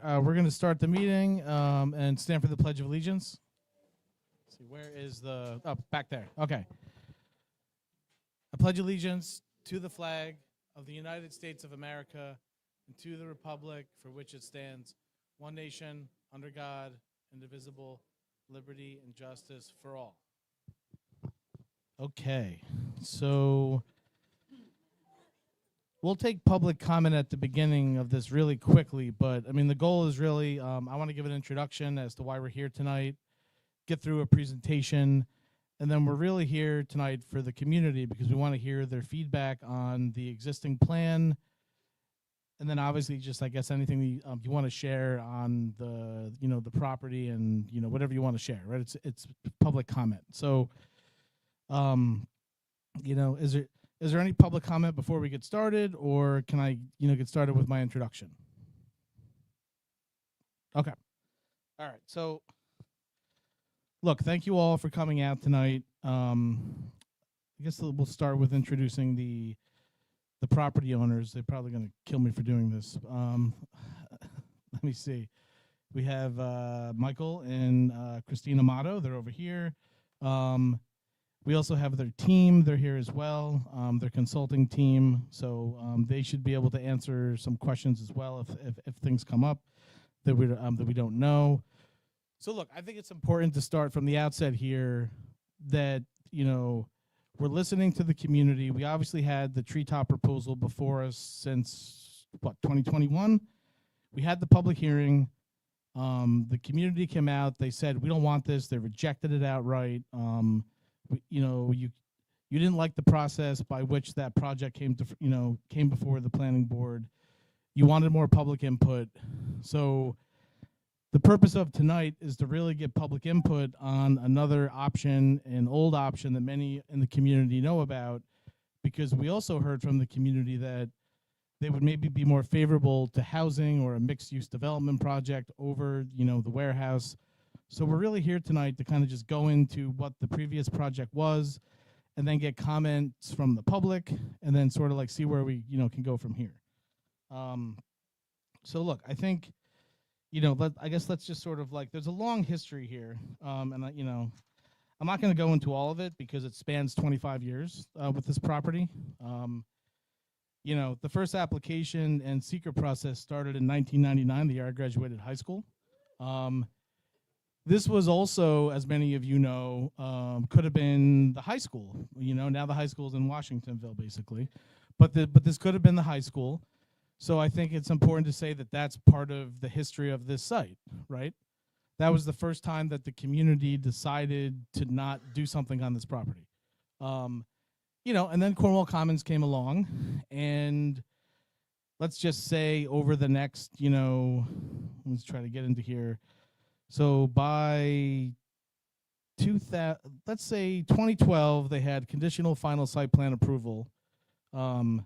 We're going to start the meeting and stand for the Pledge of Allegiance. Let's see, where is the... Oh, back there. Okay. I pledge allegiance to the flag of the United States of America and to the republic for which it stands, one nation, under God, indivisible, liberty and justice for all. Okay, so we'll take public comment at the beginning of this really quickly, but I mean, the goal is really, I want to give an introduction as to why we're here tonight, get through a presentation, and then we're really here tonight for the community because we want to hear their feedback on the existing plan, and then obviously just, I guess, anything you want to share on the, the property and, whatever you want to share, right? It's public comment. So, is there any public comment before we get started, or can I, get started with my introduction? Okay. All right. So, look, thank you all for coming out tonight. I guess we'll start with introducing the property owners. They're probably going to kill me for doing this. Let me see. We have Michael and Christina Amato. They're over here. We also have their team. They're here as well, their consulting team. So they should be able to answer some questions as well if things come up that we don't know. So look, I think it's important to start from the outset here that, we're listening to the community. We obviously had the treetop proposal before us since, 2021? We had the public hearing. The community came out. They said, we don't want this. They rejected it outright. You didn't like the process by which that project came before the planning board. You wanted more public input. So the purpose of tonight is to really get public input on another option, an old option that many in the community know about, because we also heard from the community that they would maybe be more favorable to housing or a mixed-use development project over, the warehouse. So we're really here tonight to kind of just go into what the previous project was and then get comments from the public and then sort of like see where we, can go from here. So look, I think, I guess let's just sort of like, there's a long history here. And, I'm not going to go into all of it because it spans 25 years with this property. The first application and secret process started in 1999, the year I graduated high school. This was also, as many of you know, could have been the high school. Now the high school is in Washingtonville, basically. But this could have been the high school. So I think it's important to say that that's part of the history of this site, right? That was the first time that the community decided to not do something on this property. And then Cornwall Commons came along, and let's just say over the next, let's try to get into here. So by let's say 2012, they had conditional final site plan approval. And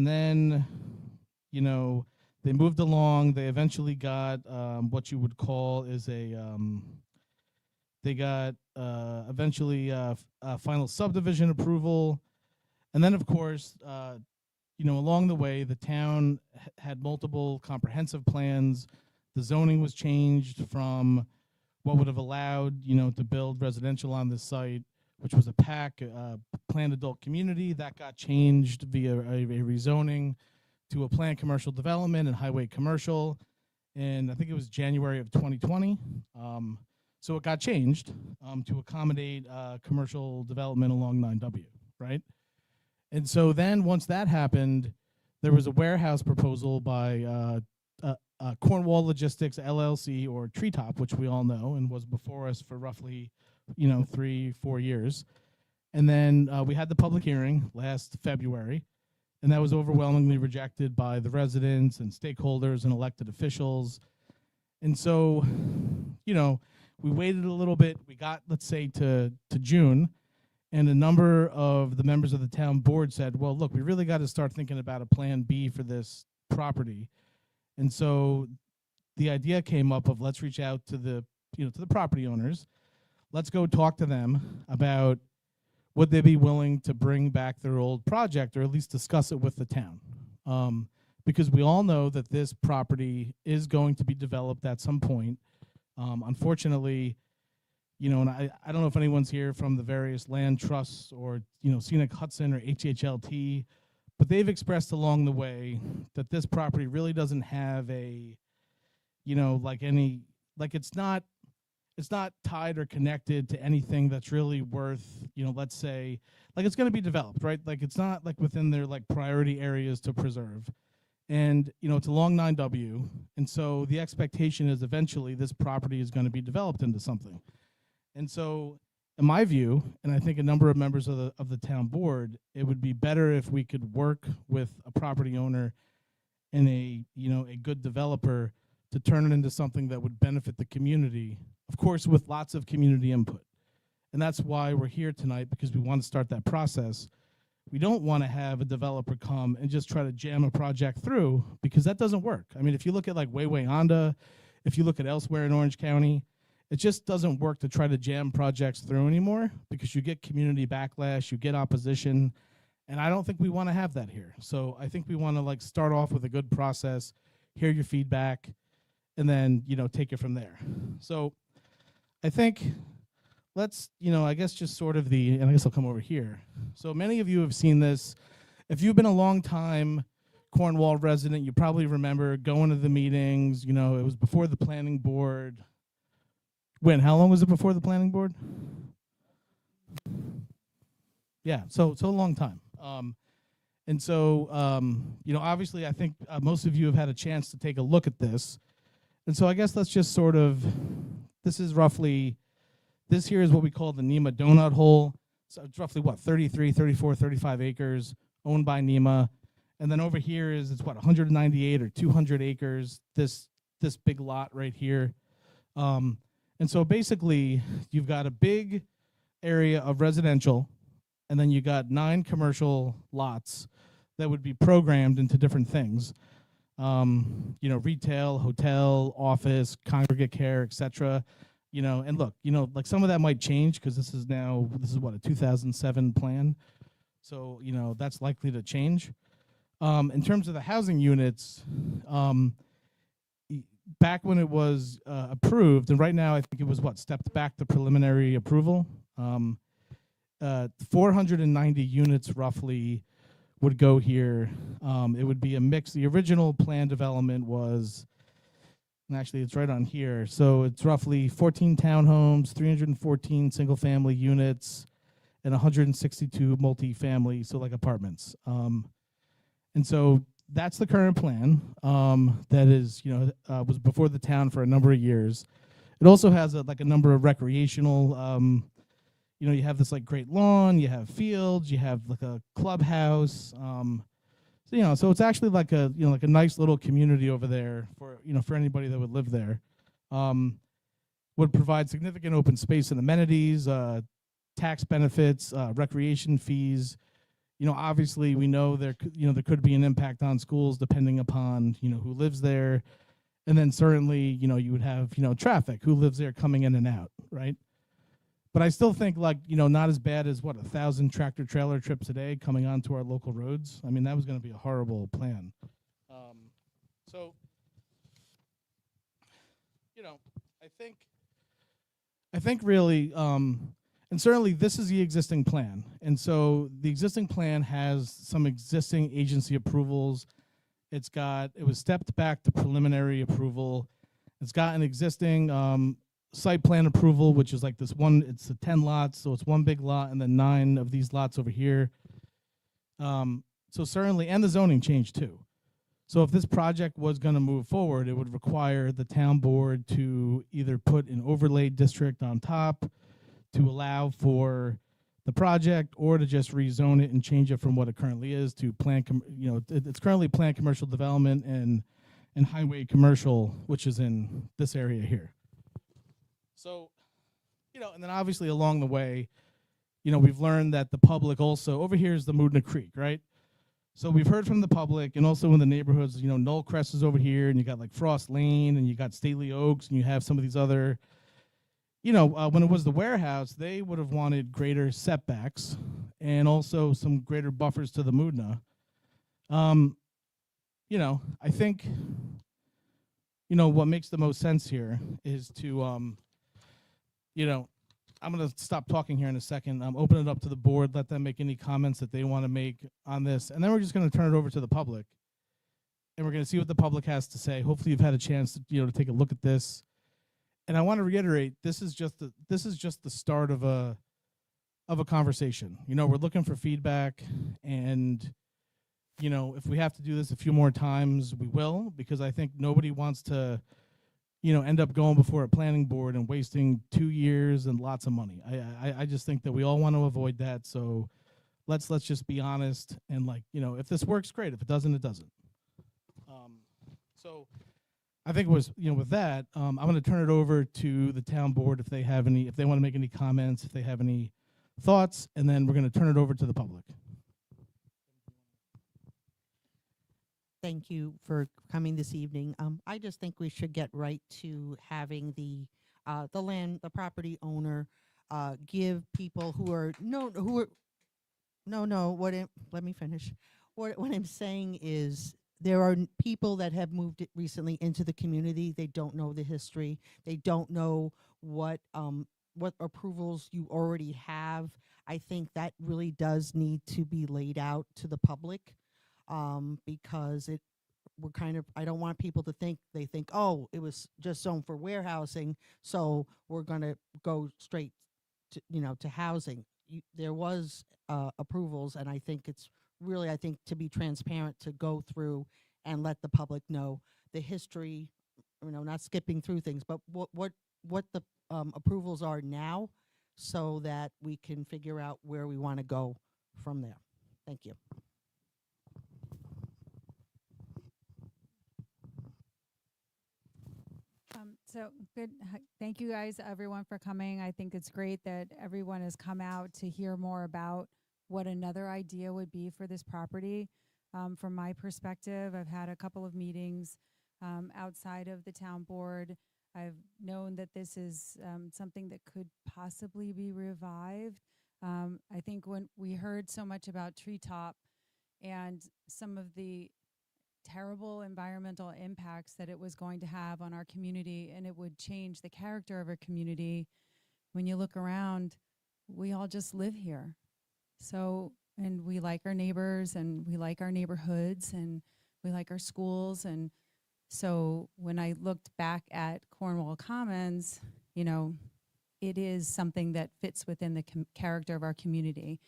then, they moved along. They eventually got what you would call is they got eventually final subdivision approval. And then, of course, along the way, the town had multiple comprehensive plans. The zoning was changed from what would have allowed, to build residential on this site, which was a PAC, planned adult community. That got changed via a rezoning to a planned commercial development and highway commercial. And I think it was January of 2020. So it got changed to accommodate commercial development along 9W, right? And so then once that happened, there was a warehouse proposal by Cornwall Logistics LLC, or Treetop, which we all know and was before us for roughly 3-4 years. And then we had the public hearing last February, and that was overwhelmingly rejected by the residents and stakeholders and elected officials. And so, we waited a little bit. We got, let's say, to June, and a number of the members of the town board said, well, look, we really got to start thinking about a plan B for this property. And so the idea came up of, let's reach out to the property owners. Let's go talk to them about would they be willing to bring back their old project, or at least discuss it with the town. because we all know that this property is going to be developed at some point. Unfortunately, and I don't know if anyone's here from the various land trusts or, Scenic Hudson or HHLT, but they've expressed along the way that this property really doesn't have a, it's not tied or connected to anything that's really worth, let's say, like it's going to be developed, right? Like it's not like within their like priority areas to preserve. And, it's a long 9W. And so the expectation is eventually this property is going to be developed into something. And so in my view, and I think a number of members of the town board, it would be better if we could work with a property owner and a good developer to turn it into something that would benefit the community, of course, with lots of community input. And that's why we're here tonight, because we want to start that process. We don't want to have a developer come and just try to jam a project through, because that doesn't work. I mean, if you look at like Wayway Honda, if you look at elsewhere in Orange County, it just doesn't work to try to jam projects through anymore, because you get community backlash, you get opposition, and I don't think we want to have that here. So I think we want to like start off with a good process, hear your feedback, and then, take it from there. So I think let's, I guess just sort of and I guess I'll come over here. So many of you have seen this. If you've been a long time Cornwall resident, you probably remember going to the meetings. It was before the planning board. How long was it before the planning board? Yeah, so a long time. And so, obviously I think most of you have had a chance to take a look at this. And so I guess let's just sort of, this here is what we call the NEMA donut hole. So it's roughly 33, 34, 35 acres owned by NEMA. And then over here it's 198 or 200 acres, this big lot right here. And so basically you've got a big area of residential, and then you got 9 commercial lots that would be programmed into different things. Retail, hotel, office, congregate care, etc. And look, like some of that might change, because this is what, a 2007 plan. So, that's likely to change. In terms of the housing units, back when it was approved, and right now I think it was stepped back to preliminary approval, 490 units roughly would go here. It would be a mix. The original plan development was, and actually it's right on here, so it's roughly 14 townhomes, 314 single family units, and 162 multi-family, so like apartments. And so that's the current plan. That is, was before the town for a number of years. It also has a number of recreational, you have this like great lawn, you have fields, you have like a clubhouse. So it's actually like a like a nice little community over there for for anybody that would live there. Would provide significant open space and amenities, tax benefits, recreation fees. Obviously we know there could be an impact on schools depending upon who lives there, and then certainly you would have traffic, who lives there coming in and out, right? But I still think not as bad as 1,000 tractor trailer trips a day coming onto our local roads. I mean, that was going to be a horrible plan. So I think really, and certainly this is the existing plan. And so the existing plan has some existing agency approvals. It was stepped back to preliminary approval. It's got an existing site plan approval, which is like this one, it's the 10 lots, so it's one big lot and then 9 of these lots over here. So certainly, and the zoning changed too. So if this project was going to move forward, it would require the town board to either put an overlay district on top to allow for the project, or to just rezone it and change it from what it currently is to plan, it's currently planned commercial development and highway commercial, which is in this area here. So, and then obviously along the way, we've learned that the public also, over here is the Moodna Creek, right? So we've heard from the public, and also in the neighborhoods, Knollcrest is over here, and you got like Frost Lane, and you got Stately Oaks, and you have some of these other, when it was the warehouse, they would have wanted greater setbacks and also some greater buffers to the Moodna. I think what makes the most sense here is to you know I'm going to stop talking here in a second. Open it up to the board, let them make any comments that they want to make on this, and then we're just going to turn it over to the public, and we're going to see what the public has to say. Hopefully, you've had a chance to take a look at this. And I want to reiterate, this is just the start of a conversation. We're looking for feedback, and if we have to do this a few more times, we will, because I think nobody wants to end up going before a planning board and wasting 2 years and lots of money. I just think that we all want to avoid that. So let's just be honest, and if this works, great. If it doesn't, it doesn't. So I think it was with that, I'm going to turn it over to the town board if they want to make any comments, if they have any thoughts, and then we're going to turn it over to the public. Thank you for coming this evening. I just think we should get right to having the property owner, give people let me finish. What I'm saying is there are people that have moved recently into the community. They don't know the history. They don't know what approvals you already have. I think that really does need to be laid out to the public. Because I don't want people to think, oh, it was just zoned for warehousing, so we're going to go straight to housing. There was approvals, and I think it's really, to be transparent, to go through and let the public know the history, not skipping through things, but what the approvals are now, so that we can figure out where we want to go from there. Thank you. So good. Thank you guys, everyone, for coming. I think it's great that everyone has come out to hear more about what another idea would be for this property. From my perspective, I've had a couple of meetings outside of the town board. I've known that this is something that could possibly be revived. I think when we heard so much about Treetop and some of the terrible environmental impacts that it was going to have on our community, and it would change the character of our community. When you look around, we all just live here. So, and we like our neighbors, and we like our neighborhoods, and we like our schools. And so when I looked back at Cornwall Commons, it is something that fits within the character of our community.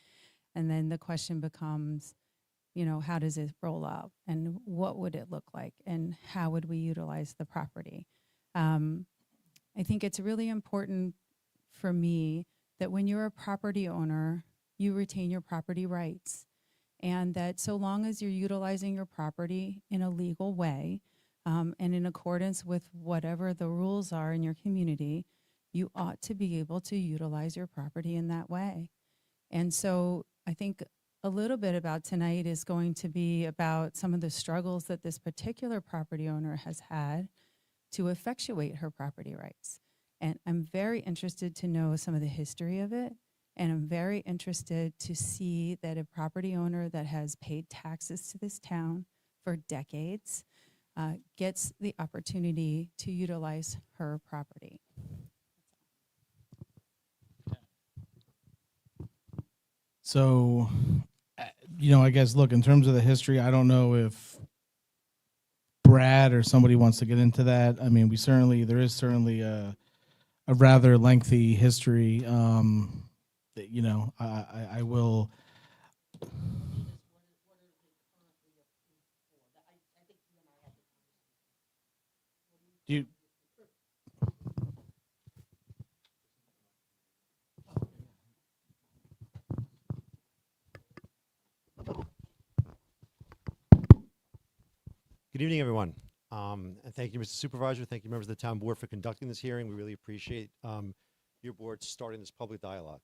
And then the question becomes, how does it roll out, and what would it look like, and how would we utilize the property? I think it's really important for me that when you're a property owner, you retain your property rights, and that so long as you're utilizing your property in a legal way, and in accordance with whatever the rules are in your community, you ought to be able to utilize your property in that way. And so I think a little bit about tonight is going to be about some of the struggles that this particular property owner has had to effectuate her property rights. And I'm very interested to know some of the history of it. And I'm very interested to see that a property owner that has paid taxes to this town for decades gets the opportunity to utilize her property. So, I guess, look, in terms of the history, I don't know if Brad or somebody wants to get into that. I mean, there is certainly a rather lengthy history. That, I will. Do you? Good evening, everyone. And thank you, Mr. Supervisor. Thank you, members of the town board, for conducting this hearing. We really appreciate your board starting this public dialogue.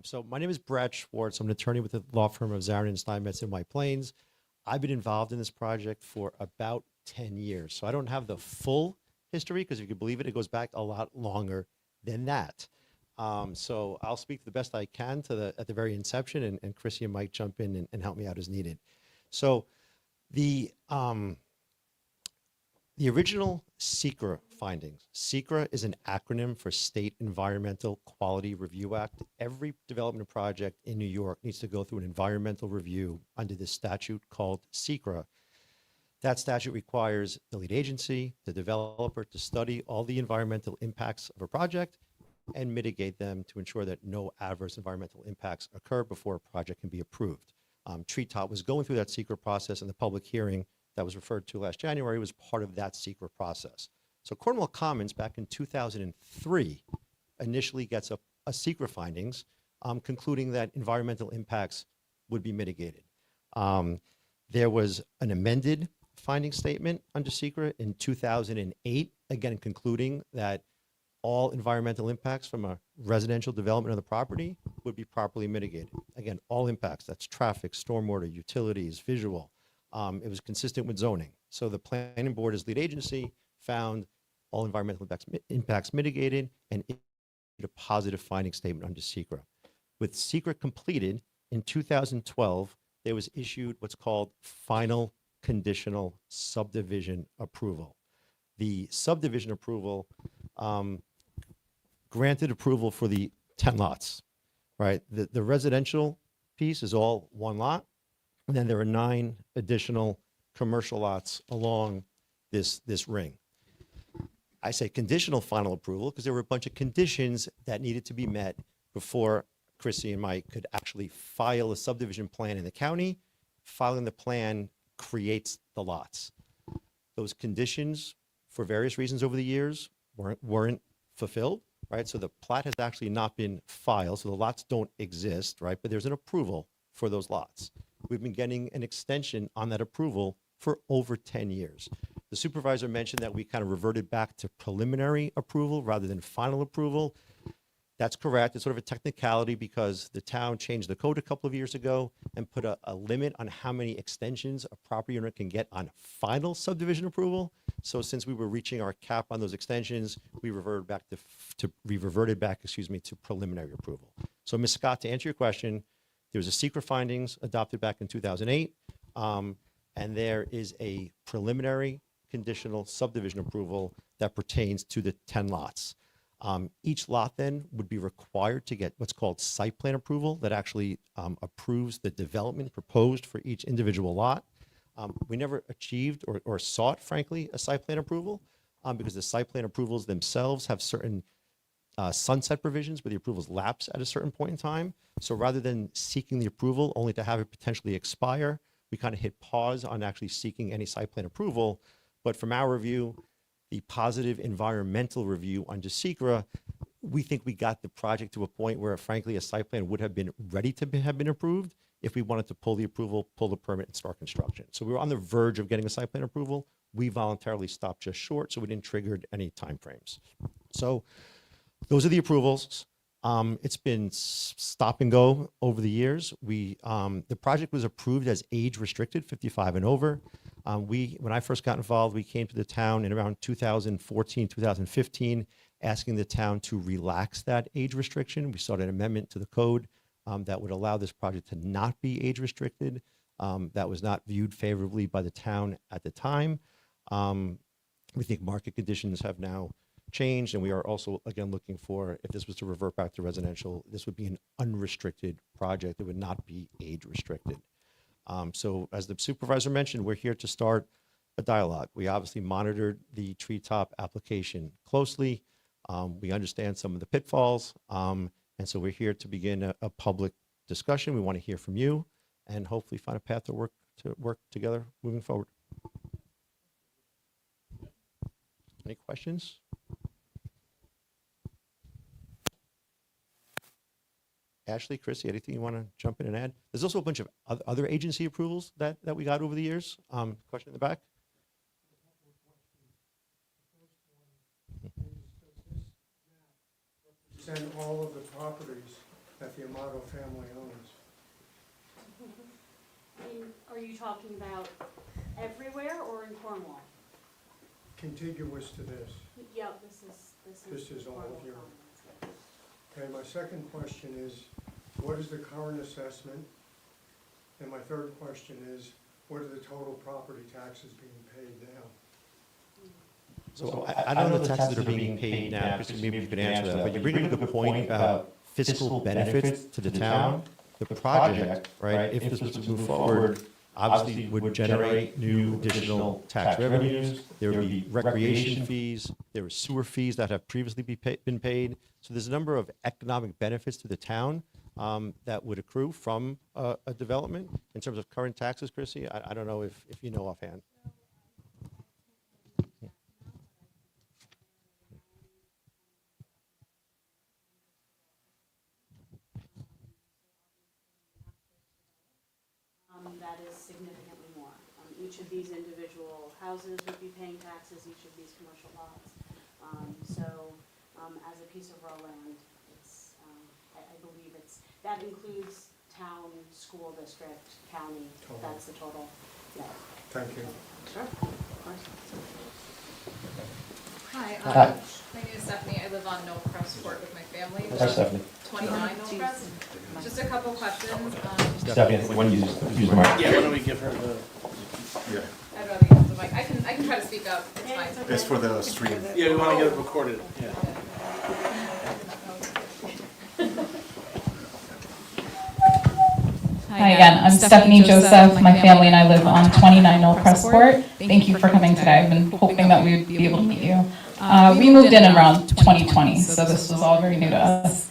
So my name is Brad Schwartz. I'm an attorney with the law firm of Zarin and Steinmetz in White Plains. I've been involved in this project for about 10 years. So I don't have the full history, because if you can believe it, it goes back a lot longer than that. So I'll speak the best I can at the very inception, and Chrissy and Mike jump in and help me out as needed. So The original SECRA findings, SECRA is an acronym for State Environmental Quality Review Act. Every development project in New York needs to go through an environmental review under this statute called SECRA. That statute requires the lead agency, the developer, to study all the environmental impacts of a project and mitigate them to ensure that no adverse environmental impacts occur before a project can be approved. Treetop was going through that SECRA process, and the public hearing that was referred to last January was part of that SECRA process. So Cornwall Commons back in 2003 initially gets a SECRA findings concluding that environmental impacts would be mitigated. There was an amended finding statement under SECRA in 2008, again concluding that all environmental impacts from a residential development of the property would be properly mitigated. Again, all impacts, that's traffic, stormwater, utilities, visual. It was consistent with zoning. So the planning board as lead agency found all environmental impacts mitigated and issued a positive finding statement under SECRA. With SECRA completed in 2012, there was issued what's called final conditional subdivision approval. The subdivision approval granted approval for the 10 lots, right? The residential piece is all one lot, and then there are 9 additional commercial lots along this ring. I say conditional final approval because there were a bunch of conditions that needed to be met before Chrissy and Mike could actually file a subdivision plan in the county. Filing the plan creates the lots. Those conditions, for various reasons over the years, weren't fulfilled, right? So the plat has actually not been filed, so the lots don't exist, right? But there's an approval for those lots. We've been getting an extension on that approval for over 10 years. The supervisor mentioned that we kind of reverted back to preliminary approval rather than final approval. That's correct. It's sort of a technicality because the town changed the code a couple of years ago and put a limit on how many extensions a property owner can get on final subdivision approval. So since we were reaching our cap on those extensions, we reverted back to preliminary approval. So Ms. Scott, to answer your question, there was a SECRA findings adopted back in 2008, and there is a preliminary conditional subdivision approval that pertains to the 10 lots. Each lot then would be required to get what's called site plan approval that actually approves the development proposed for each individual lot. We never achieved or sought, frankly, a site plan approval because the site plan approvals themselves have certain sunset provisions where the approvals lapse at a certain point in time. So rather than seeking the approval only to have it potentially expire, we kind of hit pause on actually seeking any site plan approval. But from our review, the positive environmental review under SECRA, we think we got the project to a point where, frankly, a site plan would have been ready to have been approved if we wanted to pull the approval, pull the permit, and start construction. So we were on the verge of getting a site plan approval. We voluntarily stopped just short, so we didn't trigger any timeframes. So those are the approvals. It's been stop and go over the years. The project was approved as age restricted, 55 and over. When I first got involved, we came to the town in around 2014, 2015, asking the town to relax that age restriction. We sought an amendment to the code that would allow this project to not be age restricted. That was not viewed favorably by the town at the time. We think market conditions have now changed, and we are also, again, looking for, if this was to revert back to residential, this would be an unrestricted project. It would not be age restricted. So as the supervisor mentioned, we're here to start a dialogue. We obviously monitored the Treetop application closely. We understand some of the pitfalls, and so we're here to begin a public discussion. We want to hear from you and hopefully find a path to work together moving forward. Any questions? Ashley, Chrissy, anything you want to jump in and add? There's also a bunch of other agency approvals that we got over the years. Question in the back? Represent all of the properties that the Amato family owns. Are you talking about everywhere or in Cornwall? Contiguous to this. Yeah, this is all of Cornwall your- Commons. Okay, my second question is, what is the current assessment? And my third question is, what are the total property taxes being paid now? So I don't know the taxes that are being paid now, Christine, maybe you could answer that, but you bring up a good point about fiscal benefits to the town. The project, right, if this was to move forward, obviously would generate new additional tax revenues. There would be recreation fees, there were sewer fees that have previously been paid. So there's a number of economic benefits to the town that would accrue from a development. In terms of current taxes, Chrissy, I don't know if you know offhand. That is significantly more. Each of these individual houses would be paying taxes, each of these commercial lots. As a piece of raw land, it's, I believe that includes town, school district, county, Total. that's the total. Yeah. Thank you. Sure, of course. Hi, Hi. my name is Stephanie. I live on Knoll Crest Court with my family. Hi, Stephanie. 29 Knoll Crest. Just a couple questions. Stephanie, when you use the mic. Yeah, why don't we give her the? I'd rather use the mic. I can try to speak up. It's Yeah, fine. it's okay. It's for the stream. Yeah, we want to get it recorded. Yeah. Hi again, I'm Stephanie Joseph. My family and I live on 29 Knoll Crest Court. Thank you for coming today. I've been hoping that we would be able to meet you. We moved in around 2020, so this was all very new to us.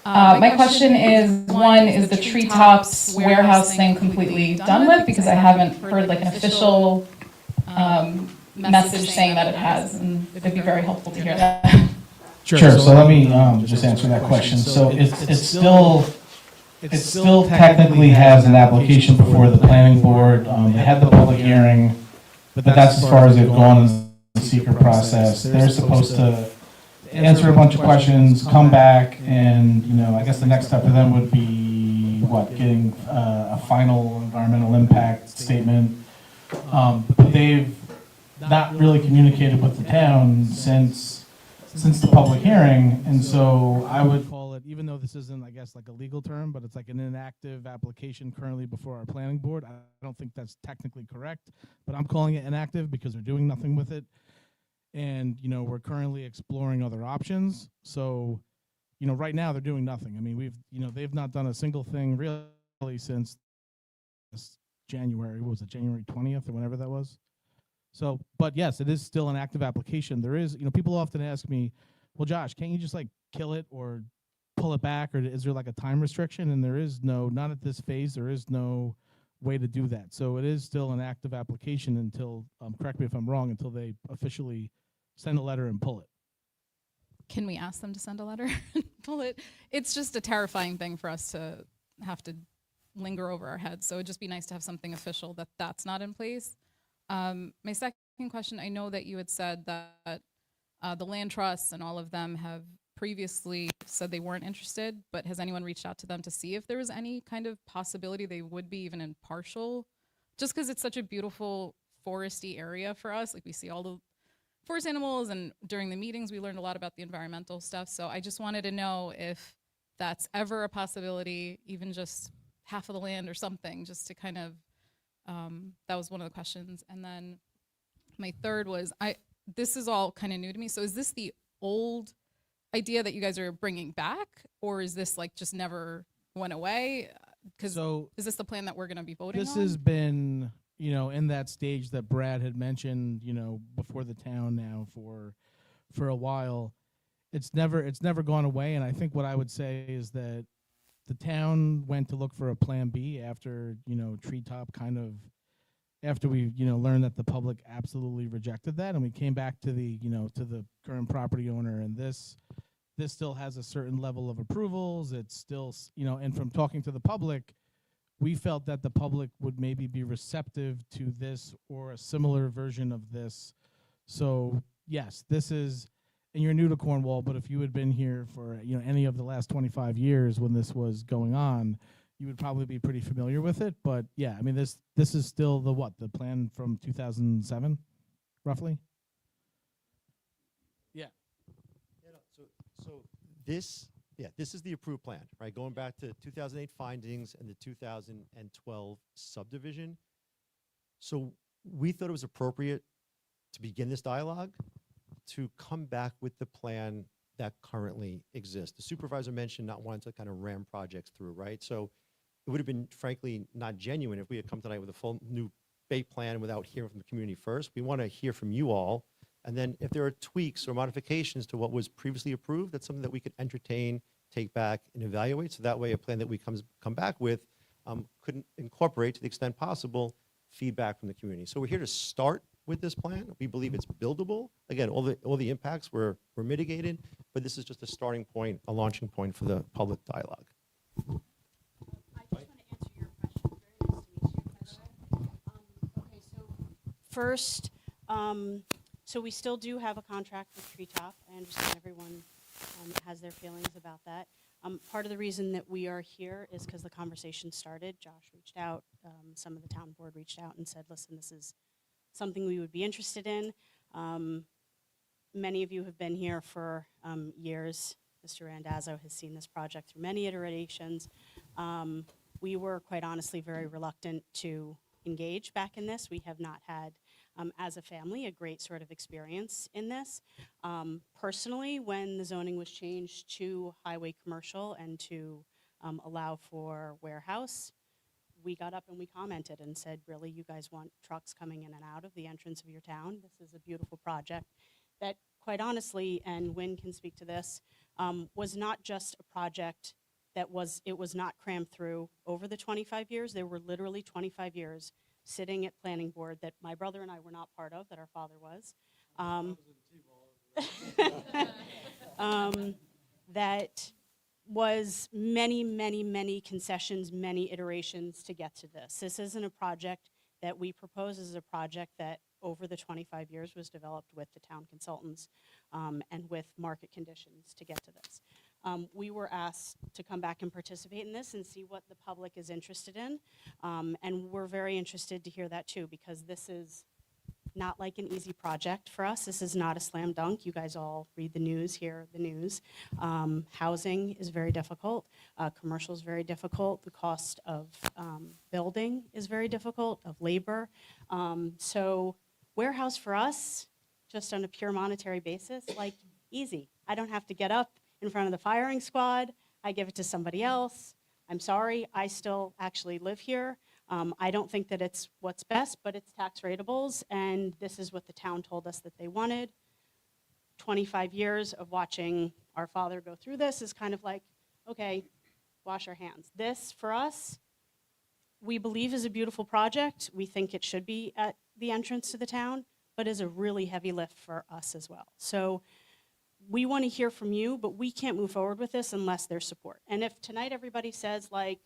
My question is, one, is the treetops warehouse thing completely done with? Because I haven't heard like an official message saying that it has, and it'd be very helpful to hear that. Sure. So let me just answer that question. So it still technically has an application before the planning board. They had the public hearing, but that's as far as they've gone in the secret process. They're supposed to answer a bunch of questions, come back, and, you know, I guess the next step for them would be, getting a final environmental impact statement. But they've not really communicated with the town since the public hearing, and so I would call it, even though this isn't, I guess, like a legal term, but it's like an inactive application currently before our planning board. I don't think that's technically correct, but I'm calling it inactive because they're doing nothing with it. And, you know, we're currently exploring other options. So, you know, right now they're doing nothing. I mean, they've not done a single thing really since this January. What was it, January 20th or whenever that was? So, but yes, it is still an active application. There is, you know, people often ask me, well, Josh, can't you just like kill it or pull it back? Or is there like a time restriction? And there is not at this phase, there is no way to do that. So it is still an active application until, correct me if I'm wrong, until they officially send a letter and pull it. Can we ask them to send a letter and pull it? It's just a terrifying thing for us to have to linger over our heads. So it'd just be nice to have something official that's not in place. My second question, I know that you had said that the land trusts and all of them have previously said they weren't interested, but has anyone reached out to them to see if there was any kind of possibility they would be even impartial? Just because it's such a beautiful foresty area for us, like we see all the forest animals, and during the meetings we learned a lot about the environmental stuff. So I just wanted to know if that's ever a possibility, even just half of the land or something, just to kind of that was one of the questions. And then my third was, this is all kind of new to me. So is this the old idea that you guys are bringing back, or is this like just never went away? Because is this the plan that we're going to be voting on? This has been, you know, in that stage that Brad had mentioned, you know, before the town now for a while. It's never gone away. And I think what I would say is that the town went to look for a plan B after, you know, Treetop after we, you know, learned that the public absolutely rejected that. And we came back to the current property owner, and this still has a certain level of approvals. It's still, you know, and from talking to the public, we felt that the public would maybe be receptive to this or a similar version of this. So yes, this is, and you're new to Cornwall, but if you had been here for, you know, any of the last 25 years when this was going on, you would probably be pretty familiar with it. But yeah, I mean, this is still the plan from 2007, roughly? Yeah. Yeah, no, so this is the approved plan, right? Going back to 2008 findings and the 2012 subdivision. So we thought it was appropriate to begin this dialogue to come back with the plan that currently exists. The supervisor mentioned not wanting to kind of ram projects through, right? So it would have been frankly not genuine if we had come tonight with a full new bait plan without hearing from the community first. We want to hear from you all. And then if there are tweaks or modifications to what was previously approved, that's something that we could entertain, take back, and evaluate. So that way a plan that we come back with could incorporate, to the extent possible, feedback from the community. So we're here to start with this plan. We believe it's buildable. Again, all the impacts were mitigated, but this is just a starting point, a launching point for the public dialogue. I just want to answer your question. Very nice to meet you, by the way. Okay, so first, so we still do have a contract with Treetop. I understand everyone has their feelings about that. Part of the reason that we are here is because the conversation started. Josh reached out, some of the town board reached out and said, listen, this is something we would be interested in. Many of you have been here for years. Mr. Randazzo has seen this project through many iterations. We were, quite honestly, very reluctant to engage back in this. We have not had, as a family, a great sort of experience in this. Personally, when the zoning was changed to highway commercial and to allow for warehouse, we got up and we commented and said, really, you guys want trucks coming in and out of the entrance of your town? This is a beautiful project that, quite honestly, and Wynn can speak to this, was not just a project that it was not crammed through over the 25 years. There were literally 25 years sitting at planning board that my brother and I were not part of, that our father was. That was many concessions, many iterations to get to this. This isn't a project that we propose. This is a project that over the 25 years was developed with the town consultants and with market conditions to get to this. We were asked to come back and participate in this and see what the public is interested in. And we're very interested to hear that too, because this is not like an easy project for us. This is not a slam dunk. You guys all read the news, hear the news. Housing is very difficult. Commercial is very difficult. The cost of building is very difficult, of labor. So warehouse for us, just on a pure monetary basis, like easy. I don't have to get up in front of the firing squad. I give it to somebody else. I'm sorry, I still actually live here. I don't think that it's what's best, but it's tax rateables, and this is what the town told us that they wanted. 25 years of watching our father go through this is kind of like, okay, wash our hands. This, for us, we believe is a beautiful project. We think it should be at the entrance to the town, but is a really heavy lift for us as well. So we want to hear from you, but we can't move forward with this unless there's support. And if tonight everybody says, like,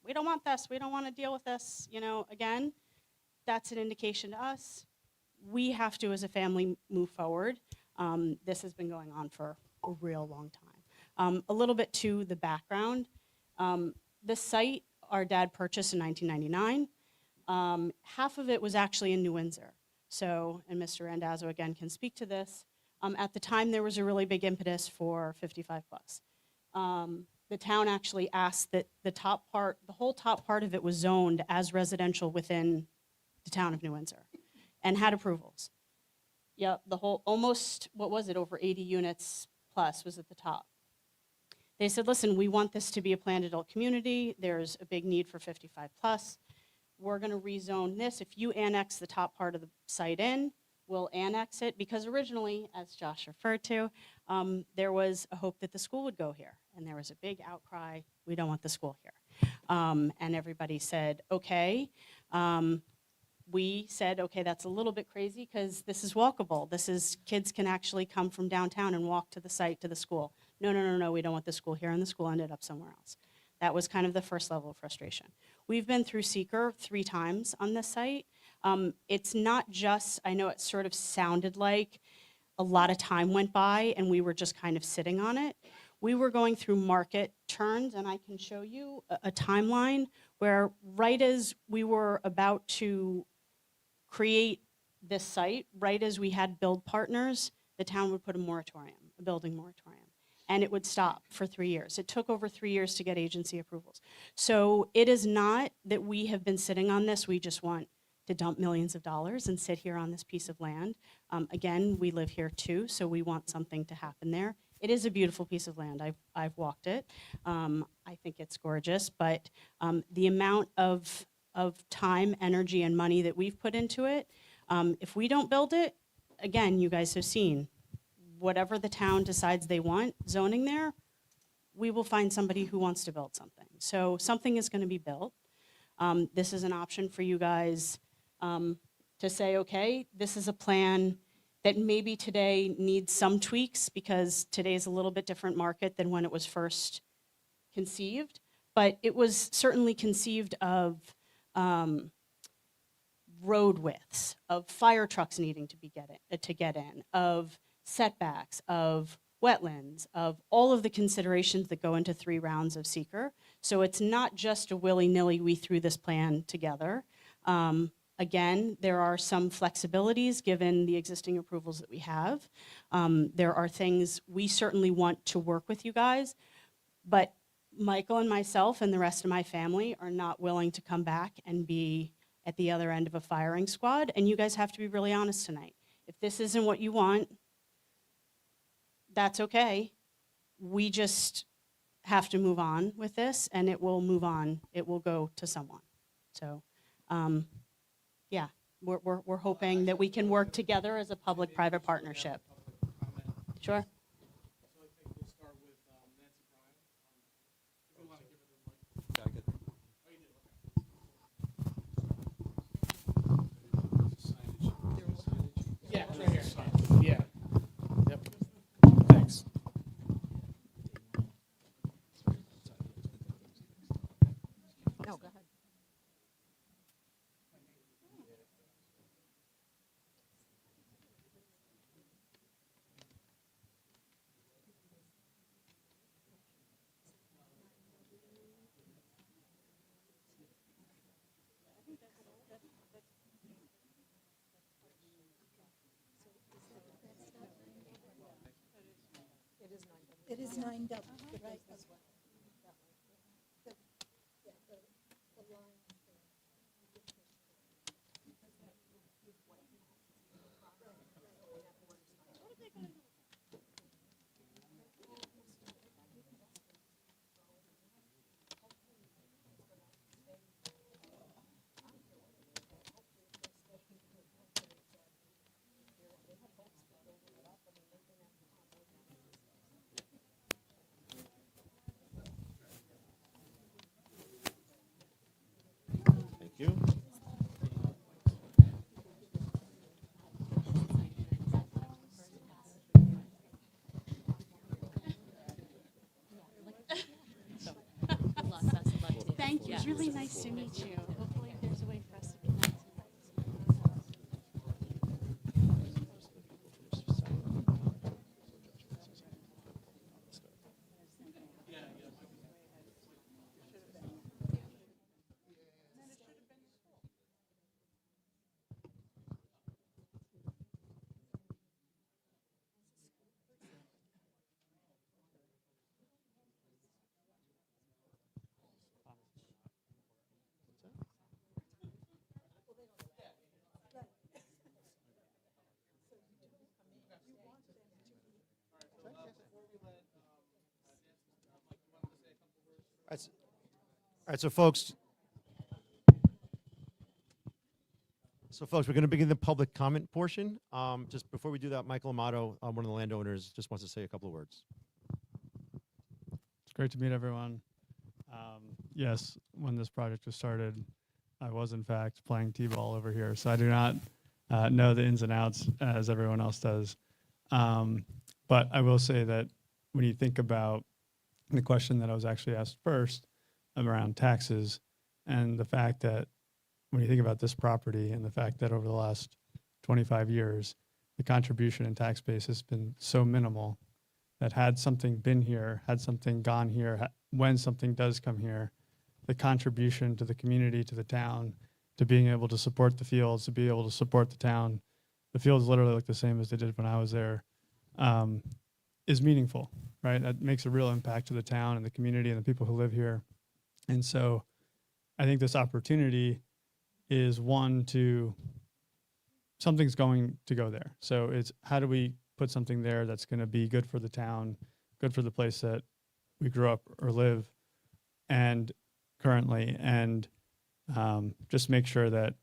we don't want this, we don't want to deal with this, you know, again, that's an indication to us. We have to, as a family, move forward. This has been going on for a real long time. A little bit to the background. The site our dad purchased in 1999. Half of it was actually in New Windsor. So, and Mr. Randazzo again can speak to this. At the time, there was a really big impetus for 55 plus. The town actually asked that the whole top part of it was zoned as residential within the town of New Windsor and had approvals. Yeah, the whole, almost, what was it, over 80 units plus was at the top. They said, listen, we want this to be a planned adult community. There's a big need for 55 plus. We're gonna rezone this. If you annex the top part of the site in, we'll annex it, because originally, as Josh referred to, there was a hope that the school would go here. And there was a big outcry, we don't want the school here. And everybody said, okay. We said, okay, that's a little bit crazy because this is walkable. Kids can actually come from downtown and walk to the site, to the school. No, we don't want the school here, and the school ended up somewhere else. That was kind of the first level of frustration. We've been through seeker 3 times on this site. It's not just, I know it sort of sounded like a lot of time went by and we were just kind of sitting on it. We were going through market turns, and I can show you a timeline where right as we were about to create this site, right as we had build partners, the town would put a moratorium, a building moratorium, and it would stop for 3 years. It took over 3 years to get agency approvals. So it is not that we have been sitting on this, we just want to dump millions of dollars and sit here on this piece of land. Again, we live here too, so we want something to happen there. It is a beautiful piece of land. I've walked it. I think it's gorgeous, but the amount of time, energy, and money that we've put into it, if we don't build it, again, you guys have seen, whatever the town decides they want zoning there, we will find somebody who wants to build something. So something is going to be built. This is an option for you guys to say, okay, this is a plan that maybe today needs some tweaks because today's a little bit different market than when it was first conceived. But it was certainly conceived of road widths, of fire trucks needing to get in, of setbacks, of wetlands, of all of the considerations that go into 3 rounds of seeker. So it's not just a willy-nilly, we threw this plan together. Again, there are some flexibilities given the existing approvals that we have. There are things we certainly want to work with you guys, but Michael and myself and the rest of my family are not willing to come back and be at the other end of a firing squad, and you guys have to be really honest tonight. If this isn't what you want, that's okay. We just have to move on with this, and it will move on. It will go to someone. So, yeah, we're hoping that we can work together as a public-private partnership. Sure. Yeah, it's right here. Yeah. Yep. Thanks. No, go ahead. It is 9 double, right? Thank you. Thank you. It's really nice to meet you. Hopefully there's a way for us to connect. All right, so folks, we're going to begin the public comment portion. Just before we do that, Michael Amato, one of the landowners, just wants to say a couple of words. It's great to meet everyone. Yes, when this project was started, I was in fact playing t-ball over here, so I do not know the ins and outs as everyone else does. But I will say that when you think about the question that I was actually asked first around taxes, and the fact that when you think about this property and the fact that over the last 25 years, the contribution in tax base has been so minimal that had something been here, had something gone here, when something does come here, the contribution to the community, to the town, to being able to support the fields, to be able to support the town, the fields literally look the same as they did when I was there, is meaningful, right? That makes a real impact to the town and the community and the people who live here. And so I think this opportunity is one to something's going to go there. So it's how do we put something there that's going to be good for the town, good for the place that we grew up or live and currently, and just make sure that,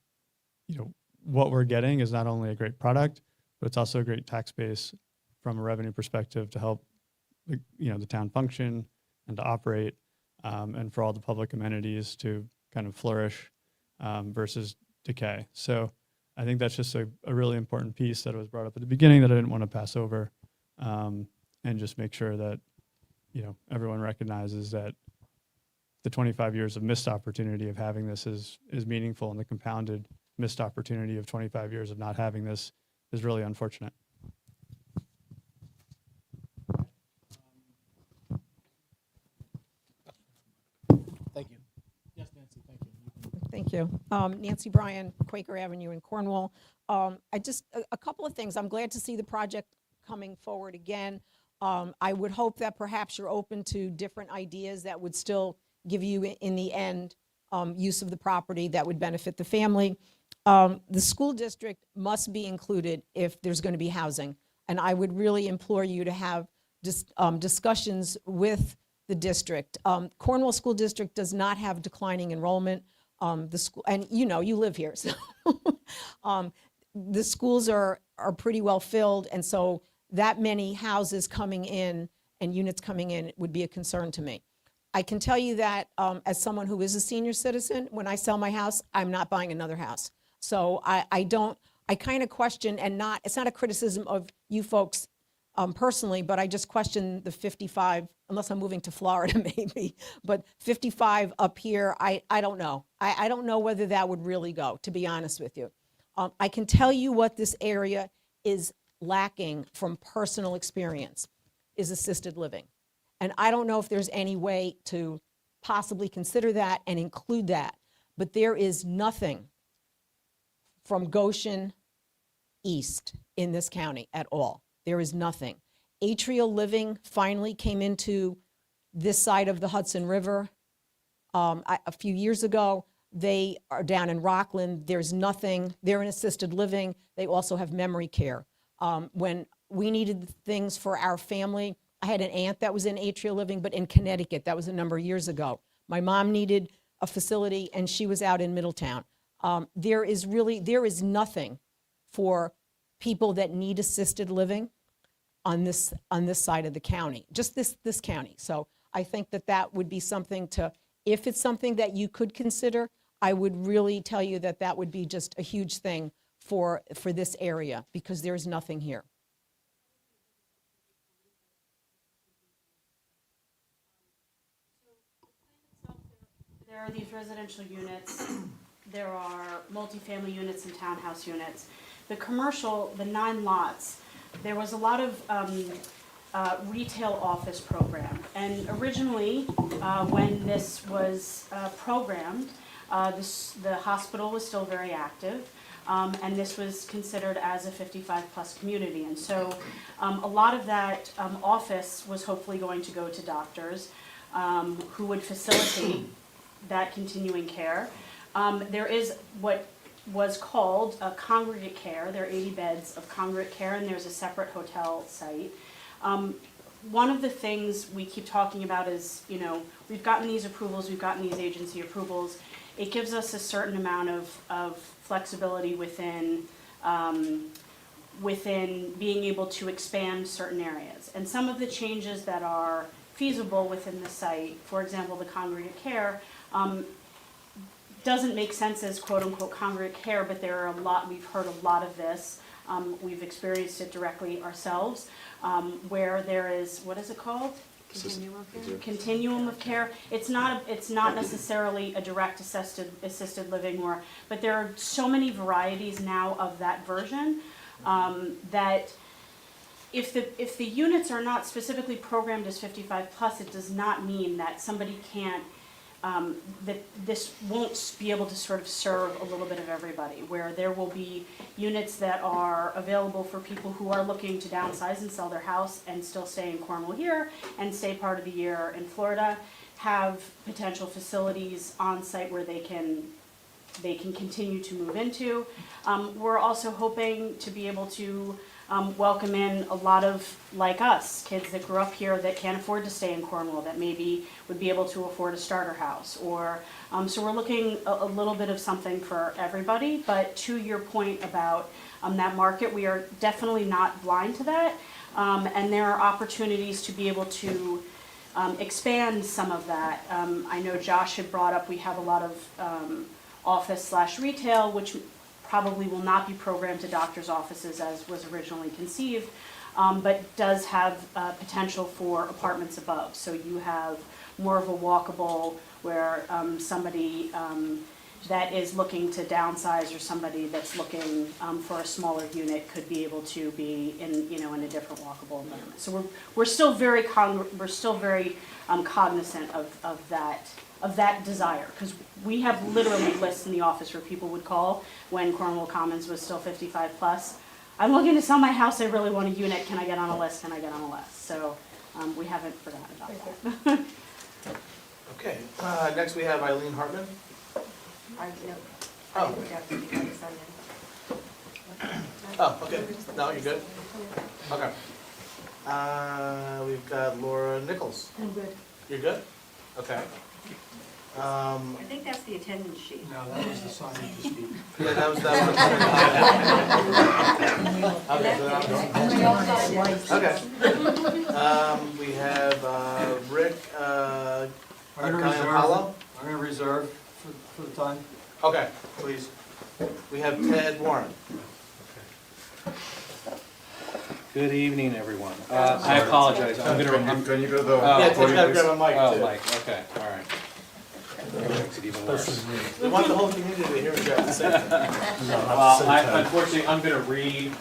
you know, what we're getting is not only a great product, but it's also a great tax base from a revenue perspective to help, you know, the town function and to operate, and for all the public amenities to kind of flourish versus decay. So I think that's just a really important piece that was brought up at the beginning that I didn't want to pass over, and just make sure that, you know, everyone recognizes that the 25 years of missed opportunity of having this is meaningful, and the compounded missed opportunity of 25 years of not having this is really unfortunate. Thank you. Yes, Nancy, thank you. Thank you. Nancy Bryan, Quaker Avenue in Cornwall. I just, a couple of things. I'm glad to see the project coming forward again. I would hope that perhaps you're open to different ideas that would still give you, in the end, use of the property that would benefit the family. The school district must be included if there's going to be housing. And I would really implore you to have discussions with the district. Cornwall School District does not have declining enrollment. The school, and you know, you live here, so the schools are pretty well filled, and so that many houses coming in and units coming in would be a concern to me. I can tell you that as someone who is a senior citizen, when I sell my house, I'm not buying another house. So I kind of question, and it's not a criticism of you folks personally, but I just question the 55, unless I'm moving to Florida maybe, but 55 up here, I don't know. I don't know whether that would really go, to be honest with you. I can tell you what this area is lacking from personal experience is assisted living. And I don't know if there's any way to possibly consider that and include that, but there is nothing from Goshen east in this county at all. There is nothing. Atrial Living finally came into this side of the Hudson River a few years ago. They are down in Rockland. There's nothing. They're in assisted living. They also have memory care. When we needed things for our family, I had an aunt that was in Atrial Living, but in Connecticut. That was a number of years ago. My mom needed a facility, and she was out in Middletown. There is nothing for people that need assisted living on this side of the county, just this county. So I think that would be something to, if it's something that you could consider, I would really tell you that would be just a huge thing for this area, because there is nothing here. There are these residential units, there are multifamily units and townhouse units. The commercial, the 9 lots, there was a lot of retail office program. And originally, when this was programmed, the hospital was still very active, and this was considered as a 55-plus community. And so a lot of that office was hopefully going to go to doctors who would facilitate that continuing care. There is what was called a congregate care. There are 80 beds of congregate care, and there's a separate hotel site. One of the things we keep talking about is, you know, we've gotten these approvals, we've gotten these agency approvals. It gives us a certain amount of flexibility within being able to expand certain areas. And some of the changes that are feasible within the site, for example, the congregate care, doesn't make sense as quote-unquote congregate care, but there are we've heard a lot of this. We've experienced it directly ourselves, where there is, what is it called? Continuum of care. Continuum of care. It's not necessarily a direct assisted living, but there are so many varieties now of that version that if the units are not specifically programmed as 55 plus, it does not mean that somebody can't. That this won't be able to sort of serve a little bit of everybody, where there will be units that are available for people who are looking to downsize and sell their house and still stay in Cornwall here and stay part of the year in Florida, have potential facilities on site where they can they can continue to move into. We're also hoping to be able to welcome in a lot of, like us, kids that grew up here that can't afford to stay in Cornwall, that maybe would be able to afford a starter house. Or so we're looking a little bit of something for everybody. But to your point about that market, we are definitely not blind to that. And there are opportunities to be able to expand some of that. I know Josh had brought up, we have a lot of office/retail, which probably will not be programmed to doctors' offices as was originally conceived, but does have potential for apartments above. So you have more of a walkable where somebody that is looking to downsize or somebody that's looking for a smaller unit could be able to be in, in a different walkable environment. So we're still very cognizant of that desire, because we have literally lists in the office where people would call when Cornwall Commons was still 55 plus. I'm looking to sell my house. I really want a unit. Can I get on a list? Can I get on a list? So we haven't forgotten about that. Okay, next we have Eileen Hartman. Oh. Oh, okay. No, you're good? Okay. We've got Laura Nichols. I'm good. You're good? Okay. I think that's the attendance sheet. No, that was the sign to speak. Yeah, that was. Okay. We have Rick I'm gonna reserve for the time. Okay, please. We have Ted Warren. Good evening, everyone. I apologize. Can you go to the Yeah, Ted's podium, gotta please? grab a mic Oh, too. Mike, okay, all right. That makes it even worse. We want the whole community to hear what you have to say. Well, unfortunately, I'm gonna read.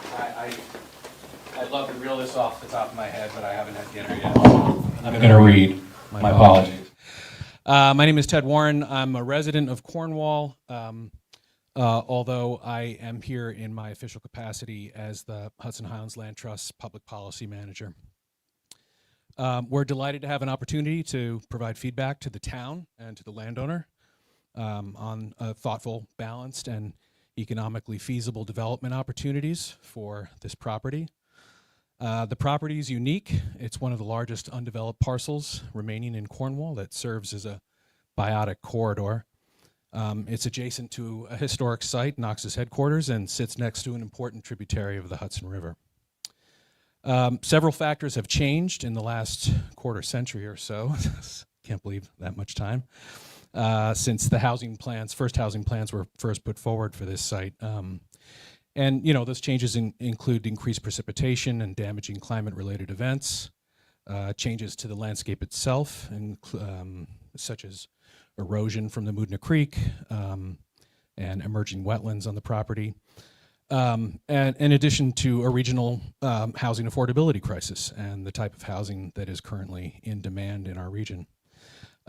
I'd love to reel this off the top of my head, but I haven't had dinner yet. I'm gonna read. My apologies. My name is Ted Warren. I'm a resident of Cornwall, although I am here in my official capacity as the Hudson Highlands Land Trust Public Policy Manager. We're delighted to have an opportunity to provide feedback to the town and to the landowner on thoughtful, balanced, and economically feasible development opportunities for this property. The property is unique. It's one of the largest undeveloped parcels remaining in Cornwall that serves as a biotic corridor. It's adjacent to a historic site, Knox's headquarters, and sits next to an important tributary of the Hudson River. Several factors have changed in the last quarter century or so. Can't believe that much time. Since the first housing plans were first put forward for this site. And those changes include increased precipitation and damaging climate-related events, changes to the landscape itself, such as erosion from the Moodna Creek and emerging wetlands on the property, and in addition to a regional housing affordability crisis and the type of housing that is currently in demand in our region.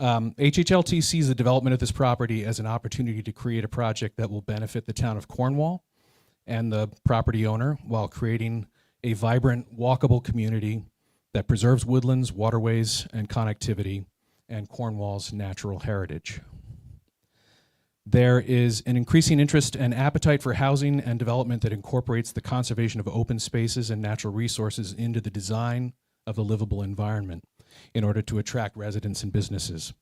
HHLT sees the development of this property as an opportunity to create a project that will benefit the town of Cornwall and the property owner while creating a vibrant, walkable community that preserves woodlands, waterways, and connectivity, and Cornwall's natural heritage. There is an increasing interest and appetite for housing and development that incorporates the conservation of open spaces and natural resources into the design of the livable environment in order to attract residents and businesses.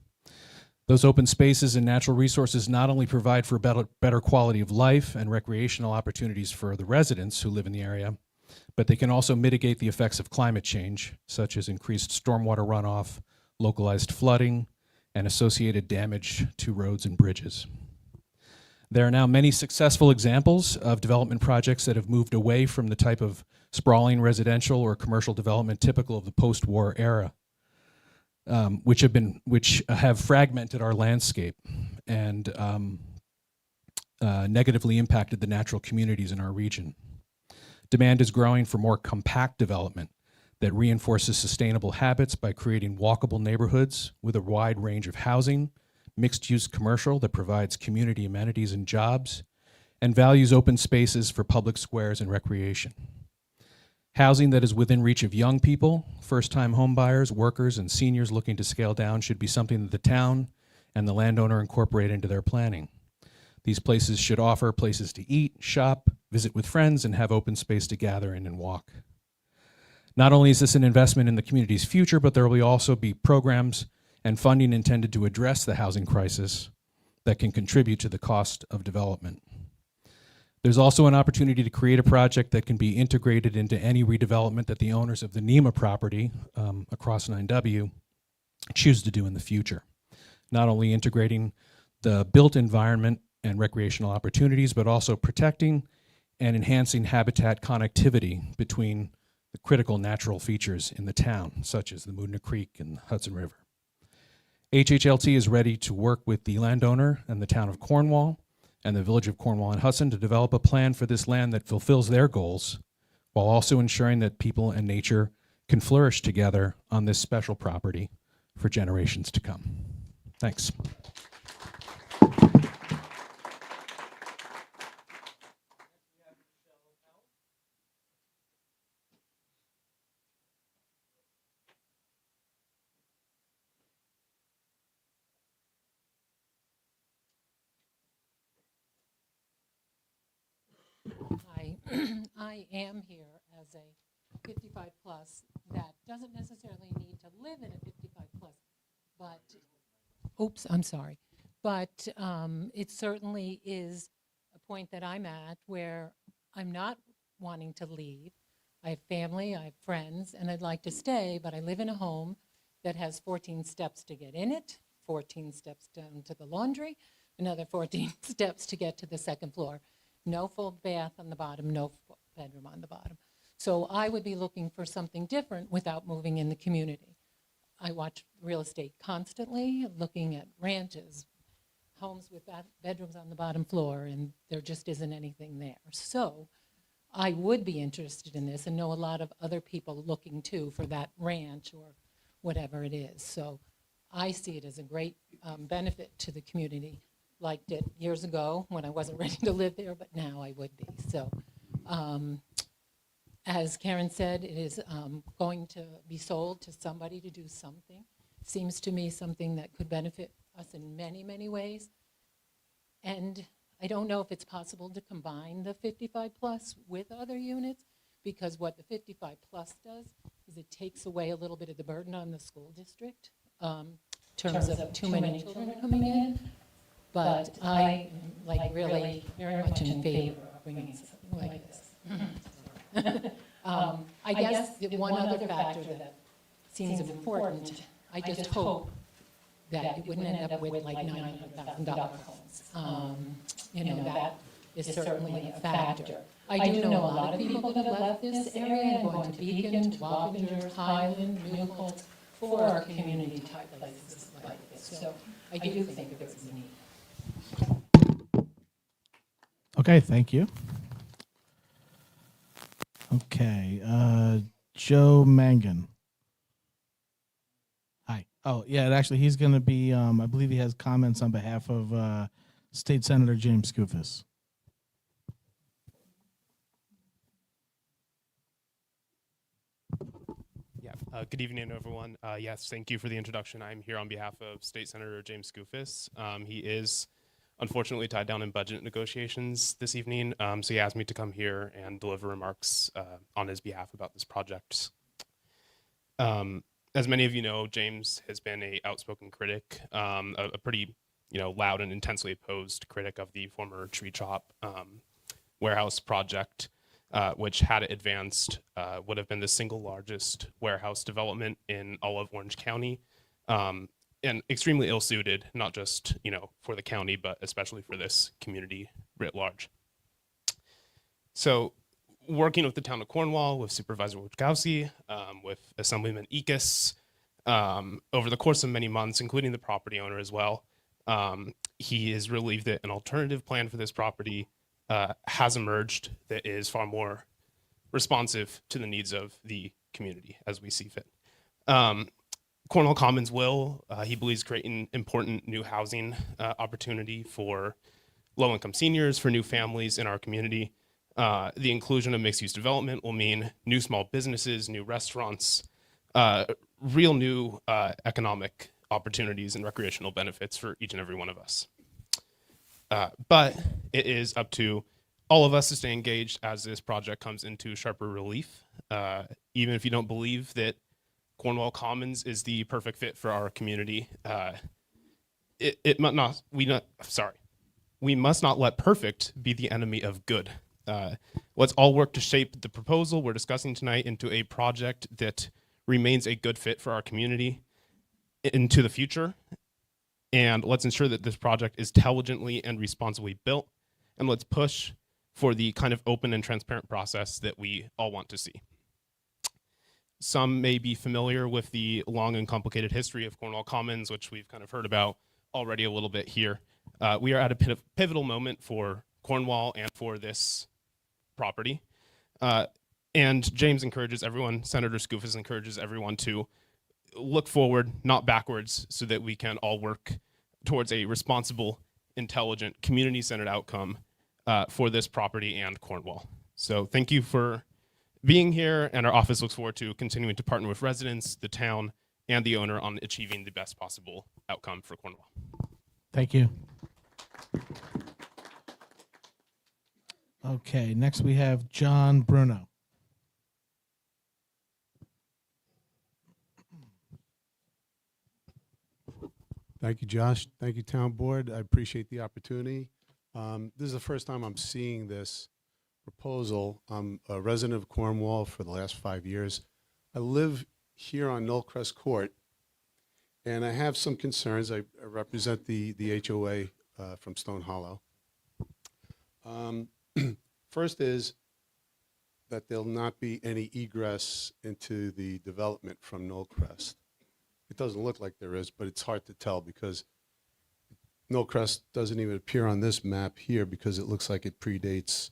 Those open spaces and natural resources not only provide for better quality of life and recreational opportunities for the residents who live in the area, but they can also mitigate the effects of climate change, such as increased stormwater runoff, localized flooding, and associated damage to roads and bridges. There are now many successful examples of development projects that have moved away from the type of sprawling residential or commercial development typical of the post-war era, which have fragmented our landscape and negatively impacted the natural communities in our region. Demand is growing for more compact development that reinforces sustainable habits by creating walkable neighborhoods with a wide range of housing, mixed-use commercial that provides community amenities and jobs, and values open spaces for public squares and recreation. Housing that is within reach of young people, first-time homebuyers, workers, and seniors looking to scale down should be something that the town and the landowner incorporate into their planning. These places should offer places to eat, shop, visit with friends, and have open space to gather in and walk. Not only is this an investment in the community's future, but there will also be programs and funding intended to address the housing crisis that can contribute to the cost of development. There's also an opportunity to create a project that can be integrated into any redevelopment that the owners of the NEMA property across 9W choose to do in the future. Not only integrating the built environment and recreational opportunities, but also protecting and enhancing habitat connectivity between the critical natural features in the town, such as the Moodna Creek and the Hudson River. HHLT is ready to work with the landowner and the town of Cornwall and the village of Cornwall and Hudson to develop a plan for this land that fulfills their goals, while also ensuring that people and nature can flourish together on this special property for generations to come. Thanks. Hi, I am here as a 55 plus that doesn't necessarily need to live in a 55 plus, but, oops, I'm sorry. But it certainly is a point that I'm at where I'm not wanting to leave. I have family, I have friends, and I'd like to stay, but I live in a home that has 14 steps to get in it, 14 steps down to the laundry, another 14 steps to get to the second floor. No full bath on the bottom, no bedroom on the bottom. So I would be looking for something different without moving in the community. I watch real estate constantly, looking at ranches, homes with bedrooms on the bottom floor, and there just isn't anything there. So I would be interested in this and know a lot of other people looking too for that ranch or whatever it is. So I see it as a great benefit to the community. Liked it years ago when I wasn't ready to live there, but now I would be. So as Karen said, it is going to be sold to somebody to do something. Seems to me something that could benefit us in many, many ways. And I don't know if it's possible to combine the 55 plus with other units, because what the 55 plus does is it takes away a little bit of the burden on the school district in terms of too many children coming in. But I like really very much in favor of bringing something like this. I guess the one other factor that seems important, I just hope that it wouldn't end up with like $900,000 homes. You know, that is certainly a factor. I do know a lot of people that have left this area and gone to Beacon, to Wappinger, Highland, New Colts, for community type places like this. So I do think there's a need. Okay, thank you. Okay, Joe Mangan. Hi. Oh, yeah, actually, he's going to be, I believe he has comments on behalf of State Senator James Skoufis. Yeah, good evening, everyone. Yes, thank you for the introduction. I'm here on behalf of State Senator James Skoufis. He is unfortunately tied down in budget negotiations this evening, so he asked me to come here and deliver remarks on his behalf about this project. As many of you know, James has been an outspoken critic, a pretty loud and intensely opposed critic of the former tree chop warehouse project, which, had it advanced, would have been the single largest warehouse development in all of Orange County. And extremely ill-suited, not just for the county, but especially for this community writ large. So, working with the town of Cornwall, with Supervisor Wojtkowski, with Assemblyman Ekus, over the course of many months, including the property owner as well, he has relieved that an alternative plan for this property has emerged that is far more responsive to the needs of the community as we see fit. Cornwall Commons will, he believes, create an important new housing opportunity for low-income seniors, for new families in our community. The inclusion of mixed-use development will mean new small businesses, new restaurants, real new economic opportunities and recreational benefits for each and every one of us. But it is up to all of us to stay engaged as this project comes into sharper relief. Even if you don't believe that Cornwall Commons is the perfect fit for our community, we must not let perfect be the enemy of good. Let's all work to shape the proposal we're discussing tonight into a project that remains a good fit for our community into the future. And let's ensure that this project is intelligently and responsibly built. And let's push for the kind of open and transparent process that we all want to see. Some may be familiar with the long and complicated history of Cornwall Commons, which we've kind of heard about already a little bit here. We are at a pivotal moment for Cornwall and for this property. And James encourages everyone, Senator Skoufis encourages everyone to look forward, not backwards, so that we can all work towards a responsible, intelligent, community-centered outcome for this property and Cornwall. So thank you for being here, and our office looks forward to continuing to partner with residents, the town, and the owner on achieving the best possible outcome for Cornwall. Thank you. Okay, next we have John Bruno. Thank you, Josh. Thank you, Town Board. I appreciate the opportunity. This is the first time I'm seeing this proposal. I'm a resident of Cornwall for the last 5 years. I live here on Knollcrest Court, and I have some concerns. I represent the HOA from Stone Hollow. First is that there'll not be any egress into the development from Knollcrest. It doesn't look like there is, but it's hard to tell because Knollcrest doesn't even appear on this map here because it looks like it predates.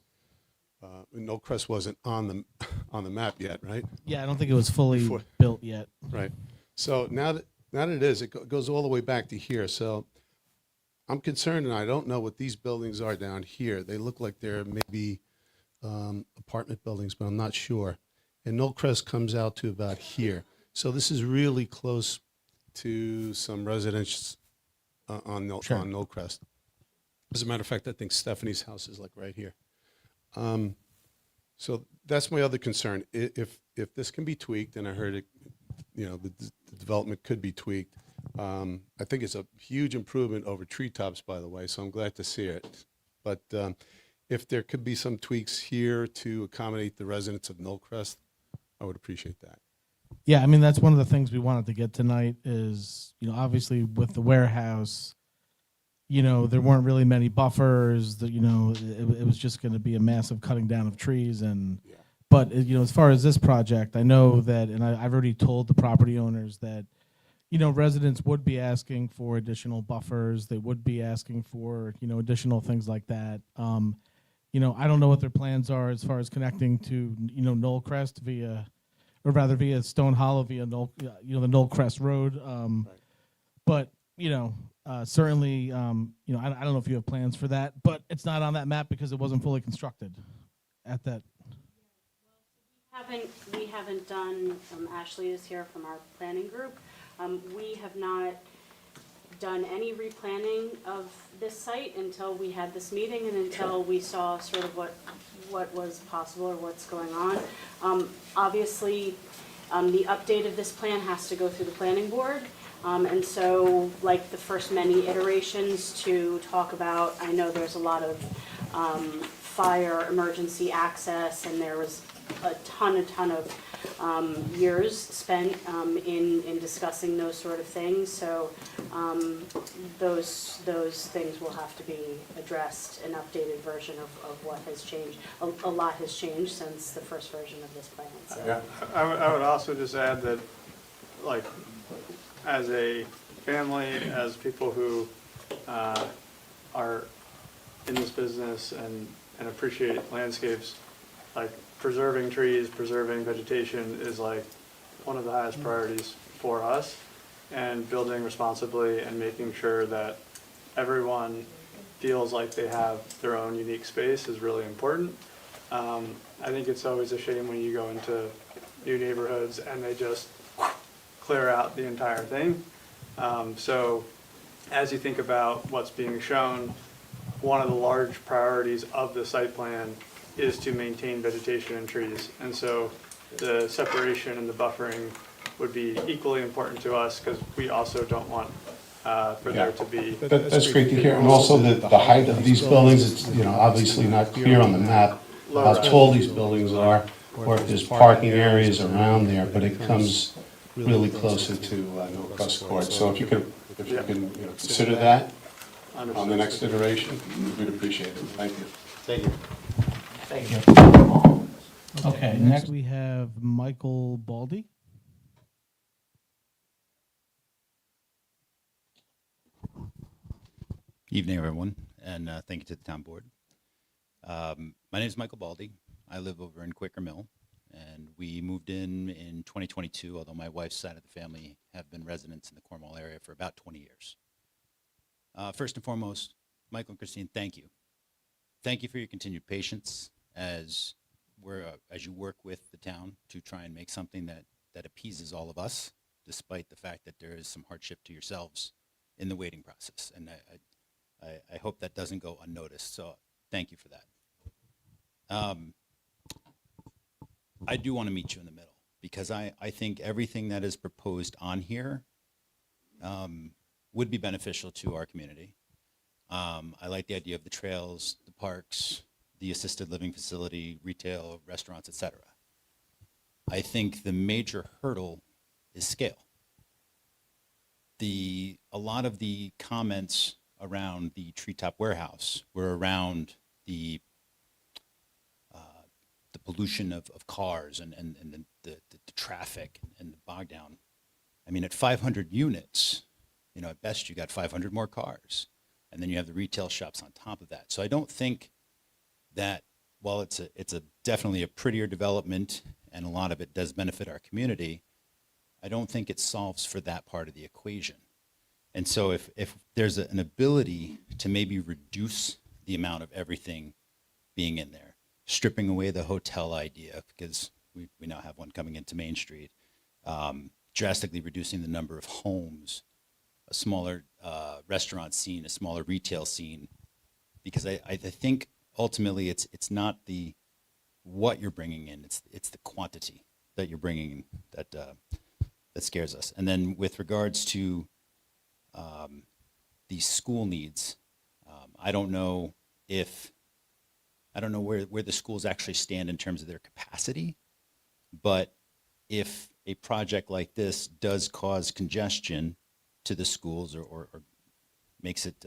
Knollcrest wasn't on the map yet, right? Yeah, I don't think it was fully built yet. Right. So now that it is, it goes all the way back to here. So I'm concerned, and I don't know what these buildings are down here. They look like they're maybe apartment buildings, but I'm not sure. And Knollcrest comes out to about here. So this is really close to some residents on Knollcrest. As a matter of fact, I think Stephanie's house is like right here. So that's my other concern. If this can be tweaked, and I heard it, the development could be tweaked. I think it's a huge improvement over treetops, by the way, so I'm glad to see it. But if there could be some tweaks here to accommodate the residents of Knollcrest, I would appreciate that. Yeah, I mean, that's one of the things we wanted to get tonight is, obviously with the warehouse, there weren't really many buffers. It was just going to be a massive cutting down of trees. But, as far as this project, I know that, and I've already told the property owners that, residents would be asking for additional buffers. They would be asking for, additional things like that. I don't know what their plans are as far as connecting to, Knollcrest via Stone Hollow via the Knollcrest Road. But, certainly, I don't know if you have plans for that, but it's not on that map because it wasn't fully constructed at that. We haven't done, Ashley is here from our planning group. We have not done any replanning of this site until we had this meeting and until we saw sort of what was possible or what's going on. Obviously, the update of this plan has to go through the planning board. And so, like the first many iterations to talk about, I know there's a lot of fire emergency access, and there was a ton of years spent in discussing those sort of things. So those things will have to be addressed, an updated version of what has changed. A lot has changed since the first version of this plan. So. Yeah, I would also just add that, like, as a family, as people who are in this business and appreciate landscapes, like preserving trees, preserving vegetation is like one of the highest priorities for us, and building responsibly and making sure that everyone feels like they have their own unique space is really important. I think it's always a shame when you go into new neighborhoods and they just clear out the entire thing. So as you think about what's being shown, one of the large priorities of the site plan is to maintain vegetation and trees. And so the separation and the buffering would be equally important to us because we also don't want for there to be. That's great to hear. And also the height of these buildings, it's, you know, obviously not clear on the map how tall these buildings are, or if there's parking areas around there, but it comes really closer to no cross court. So if you can, you know, consider that on the next iteration, we'd appreciate it. Thank you. Thank you. Thank you. Okay, next we have Michael Baldy. Evening, everyone, and thank you to the town board. My name is Michael Baldy. I live over in Quaker Mill, and we moved in 2022, although my wife's side of the family have been residents in the Cornwall area for about 20 years. First and foremost, Michael and Christine, thank you. Thank you for your continued patience as you work with the town to try and make something that appeases all of us, despite the fact that there is some hardship to yourselves in the waiting process. And I hope that doesn't go unnoticed, so thank you for that. I do want to meet you in the middle, because I think everything that is proposed on here would be beneficial to our community. I like the idea of the trails, the parks, the assisted living facility, retail, restaurants, etc. I think the major hurdle is scale. A lot of the comments around the treetop warehouse were around the pollution of cars and the traffic and the bog down. I mean, at 500 units, you know, at best you got 500 more cars. And then you have the retail shops on top of that. So I don't think that while it's definitely a prettier development and a lot of it does benefit our community, I don't think it solves for that part of the equation. And so if there's an ability to maybe reduce the amount of everything being in there, stripping away the hotel idea, because we now have one coming into Main Street, drastically reducing the number of homes, a smaller restaurant scene, a smaller retail scene, because I think ultimately it's not the what you're bringing in, it's the quantity that you're bringing in that scares us. And then with regards to the school needs, I don't know where the schools actually stand in terms of their capacity, but if a project like this does cause congestion to the schools or makes it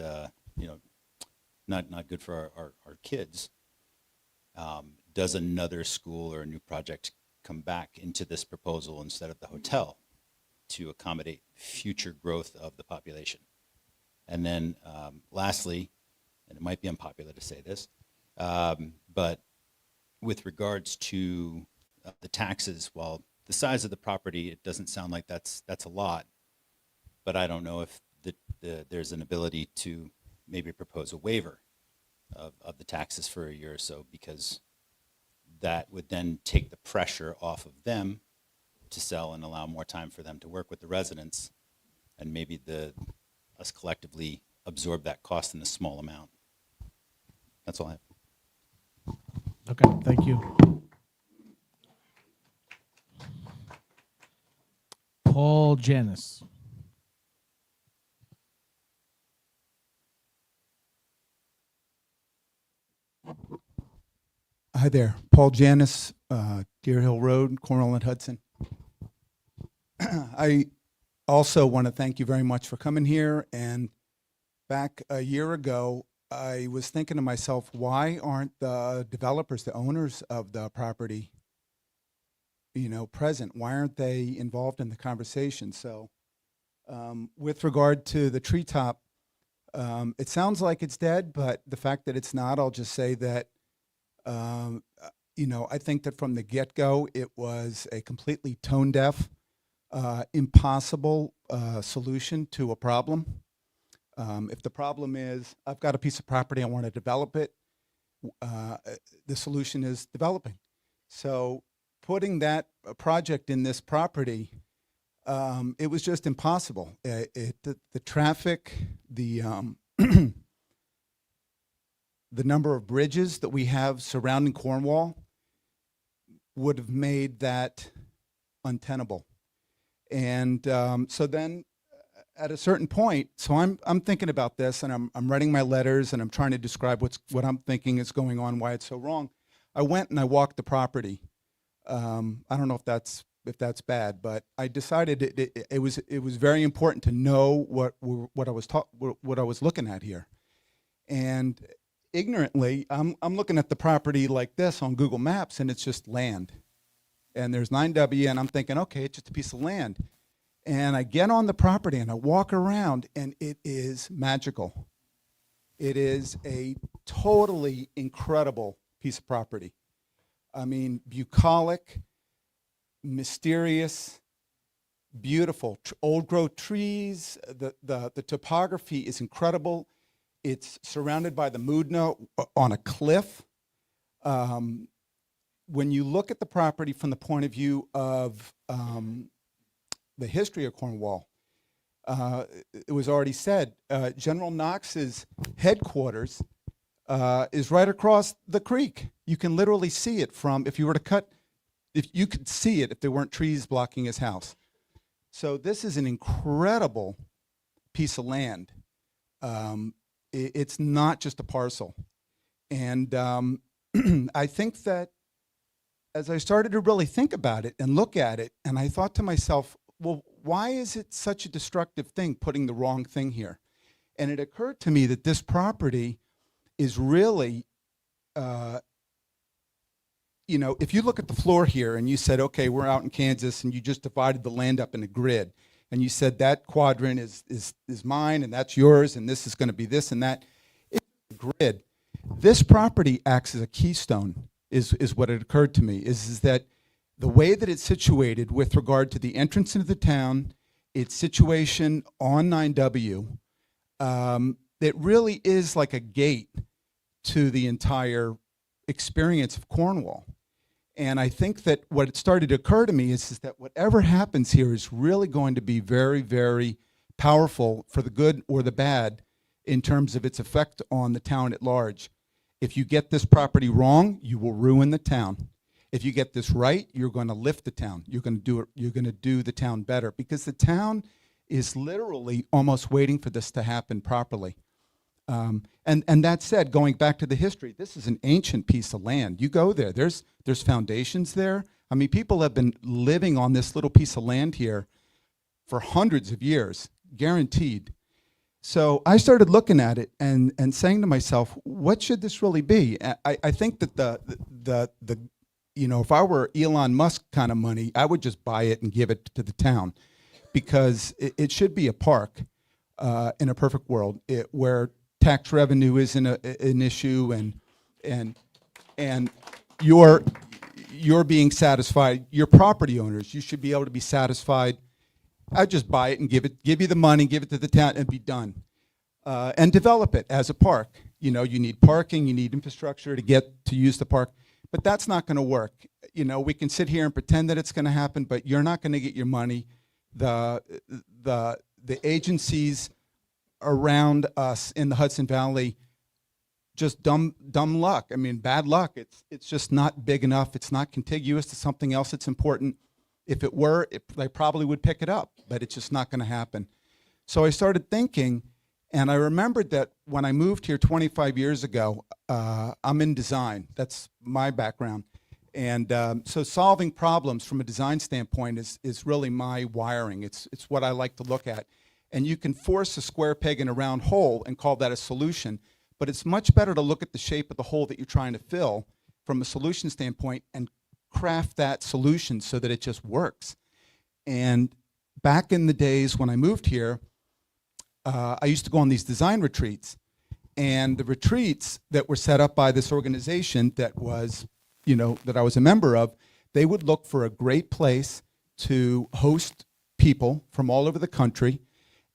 not good for our kids, does another school or a new project come back into this proposal instead of the hotel to accommodate future growth of the population? And then lastly, and it might be unpopular to say this, but with regards to the taxes, while the size of the property, it doesn't sound like that's a lot, but I don't know if there's an ability to maybe propose a waiver of the taxes for a year or so, because that would then take the pressure off of them to sell and allow more time for them to work with the residents, and maybe us collectively absorb that cost in a small amount. That's all I have. Okay, thank you. Paul Janis. Hi there, Paul Janis, Deer Hill Road, Cornwall and Hudson. I also want to thank you very much for coming here. And back a year ago, I was thinking to myself, why aren't the developers, the owners of the property, present? Why aren't they involved in the conversation? So with regard to the treetop, it sounds like it's dead, but the fact that it's not, I'll just say that I think that from the get-go, it was a completely tone-deaf, impossible solution to a problem. If the problem is, I've got a piece of property, I want to develop it, the solution is developing. So putting that project in this property, it was just impossible. The traffic, the the number of bridges that we have surrounding Cornwall would have made that untenable. And so then at a certain point, so I'm thinking about this, and I'm writing my letters, and I'm trying to describe what I'm thinking is going on, why it's so wrong. I went and I walked the property. I don't know if that's bad, but I decided it was very important to know what I was looking at here. And ignorantly, I'm looking at the property like this on Google Maps, and it's just land. And there's 9W, and I'm thinking, okay, it's just a piece of land. And I get on the property, and I walk around, and it is magical. It is a totally incredible piece of property. I mean, bucolic, mysterious, beautiful, old growth trees. The topography is incredible. It's surrounded by the Moodna on a cliff. When you look at the property from the point of view of the history of Cornwall, it was already said, General Knox's headquarters is right across the creek. You can literally see it from, if you were to cut, if you could see it if there weren't trees blocking his house. So this is an incredible piece of land. It's not just a parcel. And I think that as I started to really think about it and look at it, and I thought to myself, well, why is it such a destructive thing, putting the wrong thing here? And it occurred to me that this property is really, you know, if you look at the floor here and you said, okay, we're out in Kansas, and you just divided the land up in a grid, and you said that quadrant is mine, and that's yours, and this is going to be this and that, it's a grid. This property acts as a keystone, is what it occurred to me, is that the way that it's situated with regard to the entrance into the town, its situation on 9W, it really is like a gate to the entire experience of Cornwall. And I think that what it started to occur to me is that whatever happens here is really going to be very, very powerful for the good or the bad in terms of its effect on the town at large. If you get this property wrong, you will ruin the town. If you get this right, you're going to lift the town. You're going to do it. You're going to do the town better, because the town is literally almost waiting for this to happen properly. And that said, going back to the history, this is an ancient piece of land. You go there, there's foundations there. I mean, people have been living on this little piece of land here for hundreds of years, guaranteed. So I started looking at it and saying to myself, what should this really be? I think that the you know, if I were Elon Musk kind of money, I would just buy it and give it to the town, because it should be a park in a perfect world, where tax revenue isn't an issue, and you're being satisfied. Your property owners, you should be able to be satisfied. I'd just buy it and give you the money, give it to the town, and be done. And develop it as a park. You know, you need parking, you need infrastructure to get to use the park. But that's not going to work. You know, we can sit here and pretend that it's going to happen, but you're not going to get your money. The agencies around us in the Hudson Valley, just dumb luck. I mean, bad luck. It's just not big enough. It's not contiguous to something else that's important. If it were, they probably would pick it up, but it's just not going to happen. So I started thinking, and I remembered that when I moved here 25 years ago, I'm in design. That's my background. And so solving problems from a design standpoint is really my wiring. It's what I like to look at. And you can force a square peg in a round hole and call that a solution. But it's much better to look at the shape of the hole that you're trying to fill from a solution standpoint and craft that solution so that it just works. And back in the days when I moved here, I used to go on these design retreats, and the retreats that were set up by this organization that was, you know, that I was a member of, they would look for a great place to host people from all over the country,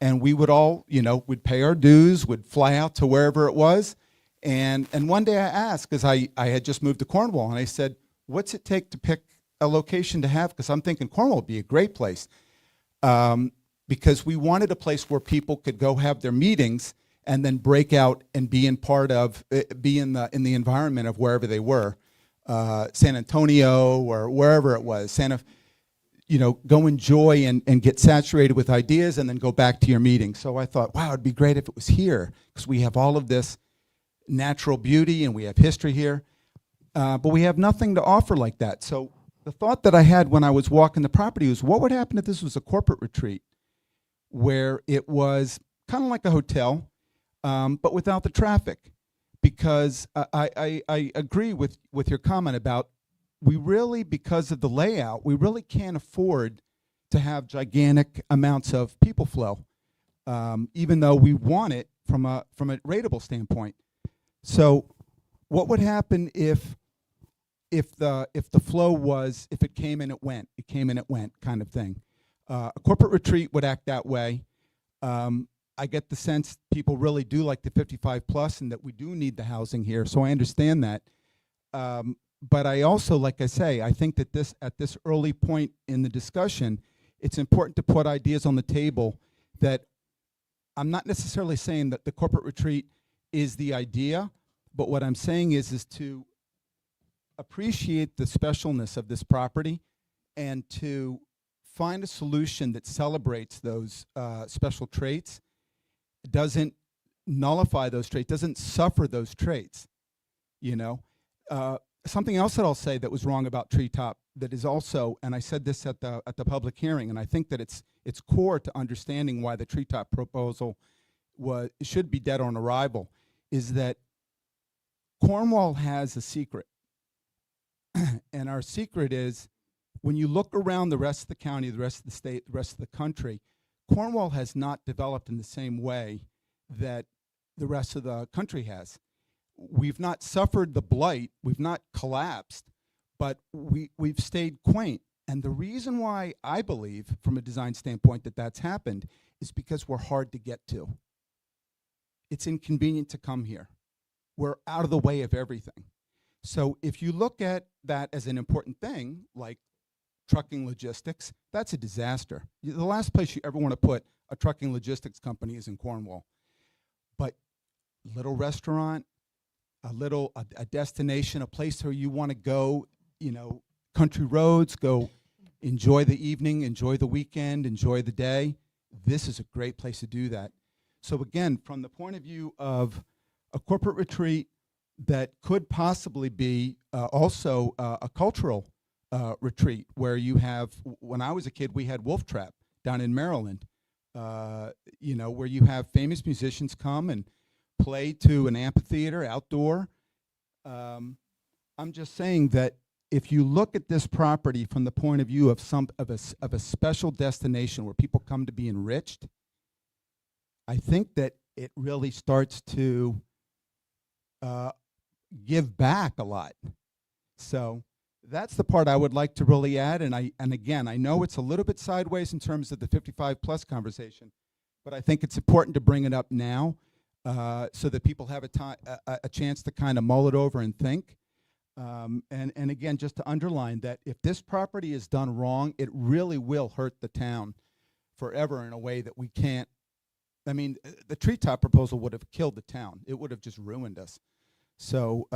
and we would all, you know, would pay our dues, would fly out to wherever it was, and one day I asked, because I had just moved to Cornwall, and I said, what's it take to pick a location to have? Because I'm thinking Cornwall would be a great place. Because we wanted a place where people could go have their meetings and then break out and be in part of, be in the environment of wherever they were, San Antonio or wherever it was, go enjoy and get saturated with ideas and then go back to your meeting. So I thought, wow, it'd be great if it was here, because we have all of this natural beauty and we have history here, but we have nothing to offer like that. So the thought that I had when I was walking the property was, what would happen if this was a corporate retreat where it was kind of like a hotel, but without the traffic? Because I agree with your comment about, we really, because of the layout, we really can't afford to have gigantic amounts of people flow, even though we want it from a rateable standpoint. So what would happen if the flow was, if it came and it went, kind of thing? A corporate retreat would act that way. I get the sense people really do like the 55 plus and that we do need the housing here, so I understand that. But I also, like I say, I think that at this early point in the discussion, it's important to put ideas on the table that I'm not necessarily saying that the corporate retreat is the idea, but what I'm saying is to appreciate the specialness of this property and to find a solution that celebrates those special traits, doesn't nullify those traits, doesn't suffer those traits, Something else that I'll say that was wrong about Treetop, that is also, and I said this at the public hearing, and I think that it's core to understanding why the Treetop proposal should be dead on arrival, is that Cornwall has a secret. And our secret is, when you look around the rest of the county, the rest of the state, the rest of the country, Cornwall has not developed in the same way that the rest of the country has. We've not suffered the blight, we've not collapsed, but we've stayed quaint. And the reason why I believe, from a design standpoint, that that's happened is because we're hard to get to. It's inconvenient to come here. We're out of the way of everything. So if you look at that as an important thing, like trucking logistics, that's a disaster. The last place you ever want to put a trucking logistics company is in Cornwall. But little restaurant, a destination, a place where you want to go, country roads, go enjoy the evening, enjoy the weekend, enjoy the day. This is a great place to do that. So again, from the point of view of a corporate retreat that could possibly be also a cultural retreat, where you have, when I was a kid, we had Wolf Trap down in Maryland, where you have famous musicians come and play to an amphitheater outdoor. I'm just saying that if you look at this property from the point of view of a special destination where people come to be enriched, I think that it really starts to give back a lot. So that's the part I would like to really add. And again, I know it's a little bit sideways in terms of the 55 plus conversation, but I think it's important to bring it up now. So that people have a chance to kind of mull it over and think. And again, just to underline that if this property is done wrong, it really will hurt the town forever in a way that we can't. I mean, the Treetop proposal would have killed the town. It would have just ruined us. So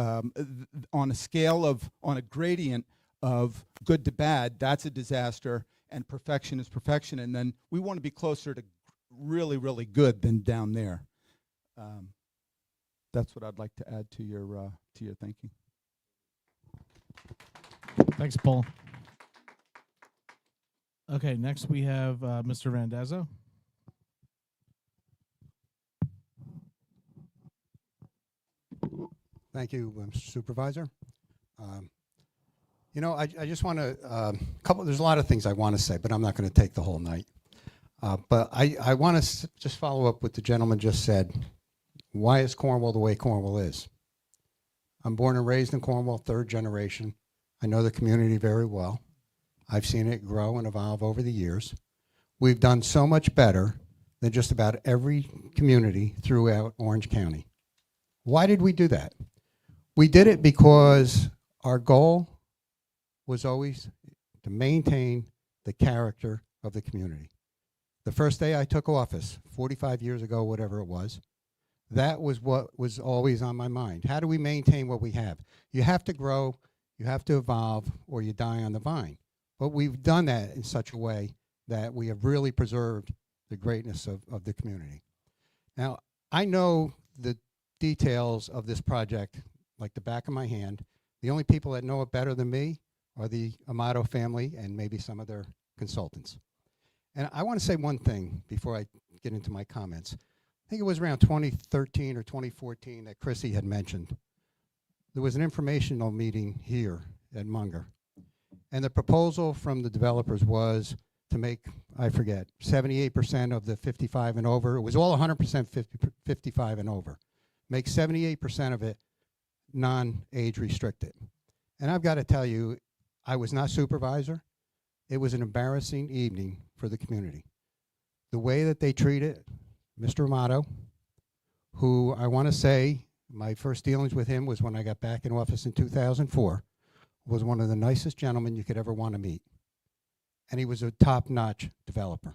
on a gradient of good to bad, that's a disaster, and perfection is perfection. And then we want to be closer to really, really good than down there. That's what I'd like to add to your thinking. Thanks, Paul. Okay, next we have Mr. Randazzo. Thank you, Mr. Supervisor. I just want to, there's a lot of things I want to say, but I'm not going to take the whole night. But I want to just follow up what the gentleman just said. Why is Cornwall the way Cornwall is? I'm born and raised in Cornwall, third generation. I know the community very well. I've seen it grow and evolve over the years. We've done so much better than just about every community throughout Orange County. Why did we do that? We did it because our goal was always to maintain the character of the community. The first day I took office, 45 years ago, whatever it was, That was what was always on my mind. How do we maintain what we have? You have to grow, you have to evolve, or you die on the vine. But we've done that in such a way that we have really preserved the greatness of the community. Now, I know the details of this project like the back of my hand. The only people that know it better than me are the Amato family and maybe some of their consultants. And I want to say one thing before I get into my comments. I think it was around 2013 or 2014 that Chrissy had mentioned. There was an informational meeting here at Munger. And the proposal from the developers was to make, I forget, 78% of the 55 and over. It was all 100% 55 and over. Make 78% of it non-age restricted. And I've got to tell you, I was not supervisor. It was an embarrassing evening for the community. The way that they treated Mr. Amato, who I want to say, my first dealings with him was when I got back in office in 2004, was one of the nicest gentlemen you could ever want to meet. And he was a top-notch developer.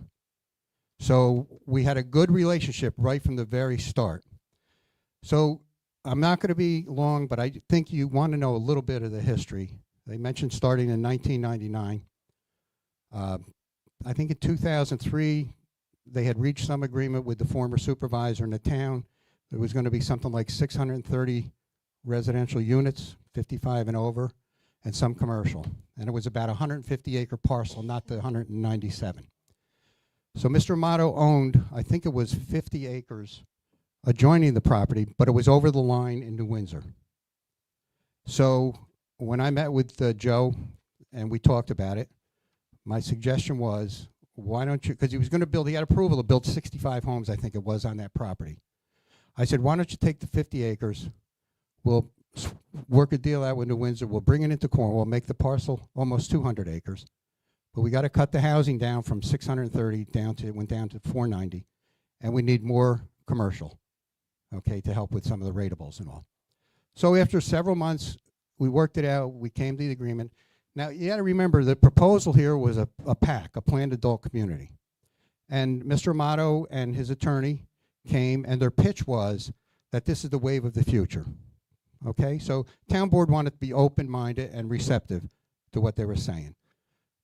So we had a good relationship right from the very start. So I'm not going to be long, but I think you want to know a little bit of the history. They mentioned starting in 1999. I think in 2003, they had reached some agreement with the former supervisor in the town. There was going to be something like 630 residential units, 55 and over, and some commercial. And it was about a 150-acre parcel, not the 197. So Mr. Amato owned, I think it was 50 acres adjoining the property, but it was over the line in New Windsor. So when I met with Joe and we talked about it, my suggestion was, why don't you, because he was going to build, he had approval to build 65 homes, I think it was, on that property. I said, why don't you take the 50 acres, we'll work a deal out with New Windsor, we'll bring it into Cornwall, make the parcel almost 200 acres. But we got to cut the housing down from 630 down to, it went down to 490, and we need more commercial, okay, to help with some of the ratables and all. So after several months, we worked it out, we came to the agreement. Now, you got to remember, the proposal here was a PAC, a planned adult community. And Mr. Amato and his attorney came, and their pitch was that this is the wave of the future. Okay, so town board wanted to be open-minded and receptive to what they were saying.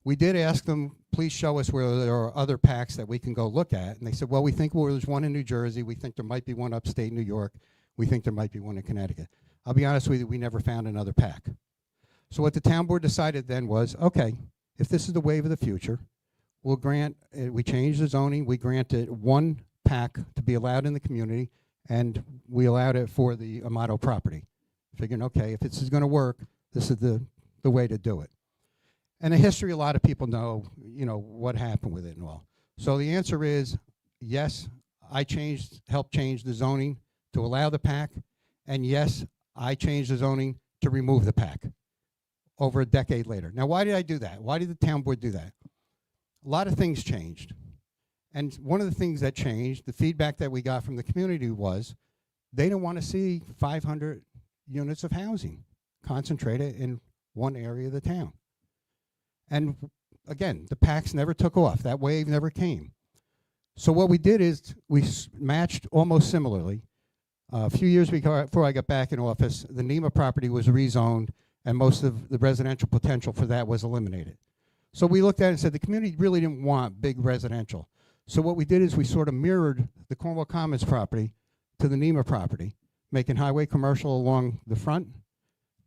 We did ask them, please show us where there are other PACs that we can go look at. And they said, well, we think there's one in New Jersey. We think there might be one upstate New York. We think there might be one in Connecticut. I'll be honest with you, we never found another PAC. So what the town board decided then was, okay, if this is the wave of the future, we'll grant, we changed the zoning, we granted one PAC to be allowed in the community, and we allowed it for the Amato property. Figuring, okay, if this is going to work, this is the way to do it. And the history, a lot of people know, you know, what happened with it and all. So the answer is, yes, I helped change the zoning to allow the PAC, and yes, I changed the zoning to remove the PAC over a decade later. Now, why did I do that? Why did the town board do that? A lot of things changed. And one of the things that changed, the feedback that we got from the community was, they didn't want to see 500 units of housing concentrated in one area of the town. And again, the PACs never took off. That wave never came. So what we did is we matched almost similarly. A few years before I got back in office, the NEMA property was rezoned, and most of the residential potential for that was eliminated. So we looked at it and said the community really didn't want big residential. So what we did is we sort of mirrored the Cornwall Commons property to the NEMA property, making highway commercial along the front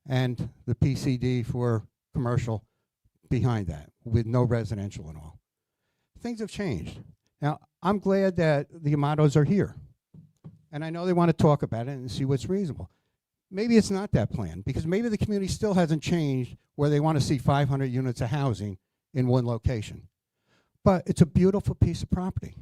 and the PCD for commercial behind that with no residential and all. Things have changed. Now, I'm glad that the Amatos are here. And I know they want to talk about it and see what's reasonable. Maybe it's not that plan, because maybe the community still hasn't changed where they want to see 500 units of housing in one location. But it's a beautiful piece of property.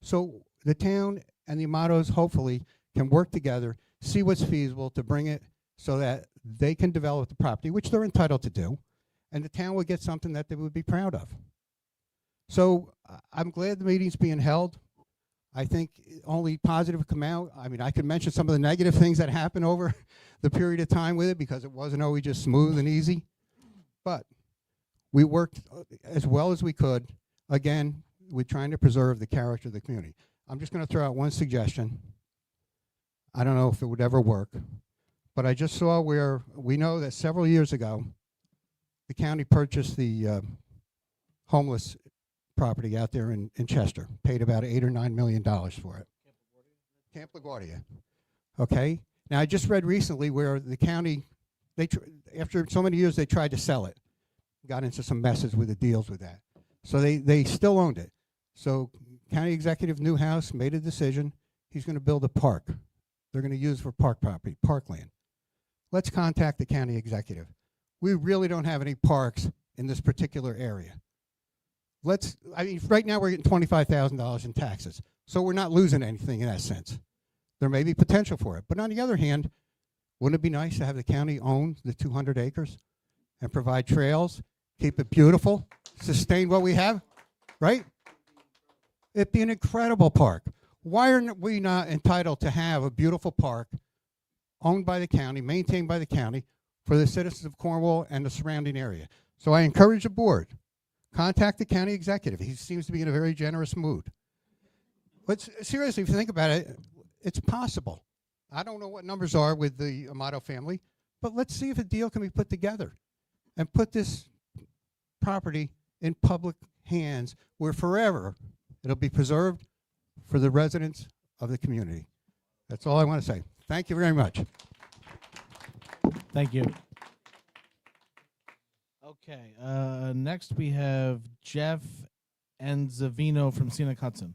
So the town and the Amatos hopefully can work together, see what's feasible to bring it so that they can develop the property, which they're entitled to do, and the town would get something that they would be proud of. So I'm glad the meeting's being held. I think only positive come out. I mean, I could mention some of the negative things that happened over the period of time with it because it wasn't always just smooth and easy. But we worked as well as we could. Again, we're trying to preserve the character of the community. I'm just going to throw out one suggestion. I don't know if it would ever work, but I just saw where we know that several years ago, the county purchased the homeless property out there in Chester, paid about $8 or $9 million for it. Camp LaGuardia. Okay. Now I just read recently where the county, after so many years, they tried to sell it, got into some messes with the deals with that. So they still owned it. So County Executive Newhouse made a decision. He's going to build a park. They're going to use for park property, parkland. Let's contact the county executive. We really don't have any parks in this particular area. Right now we're getting $25,000 in taxes, so we're not losing anything in that sense. There may be potential for it. But on the other hand, wouldn't it be nice to have the county own the 200 acres and provide trails, keep it beautiful, sustain what we have, right? It'd be an incredible park. Why are we not entitled to have a beautiful park owned by the county, maintained by the county, for the citizens of Cornwall and the surrounding area? So I encourage the board, contact the county executive. He seems to be in a very generous mood. But seriously, if you think about it, it's possible. I don't know what numbers are with the Amato family, but let's see if a deal can be put together and put this property in public hands where forever it'll be preserved for the residents of the community. That's all I want to say. Thank you very much. Thank you. Okay, next we have Jeff Enzavino from Scenic Hudson.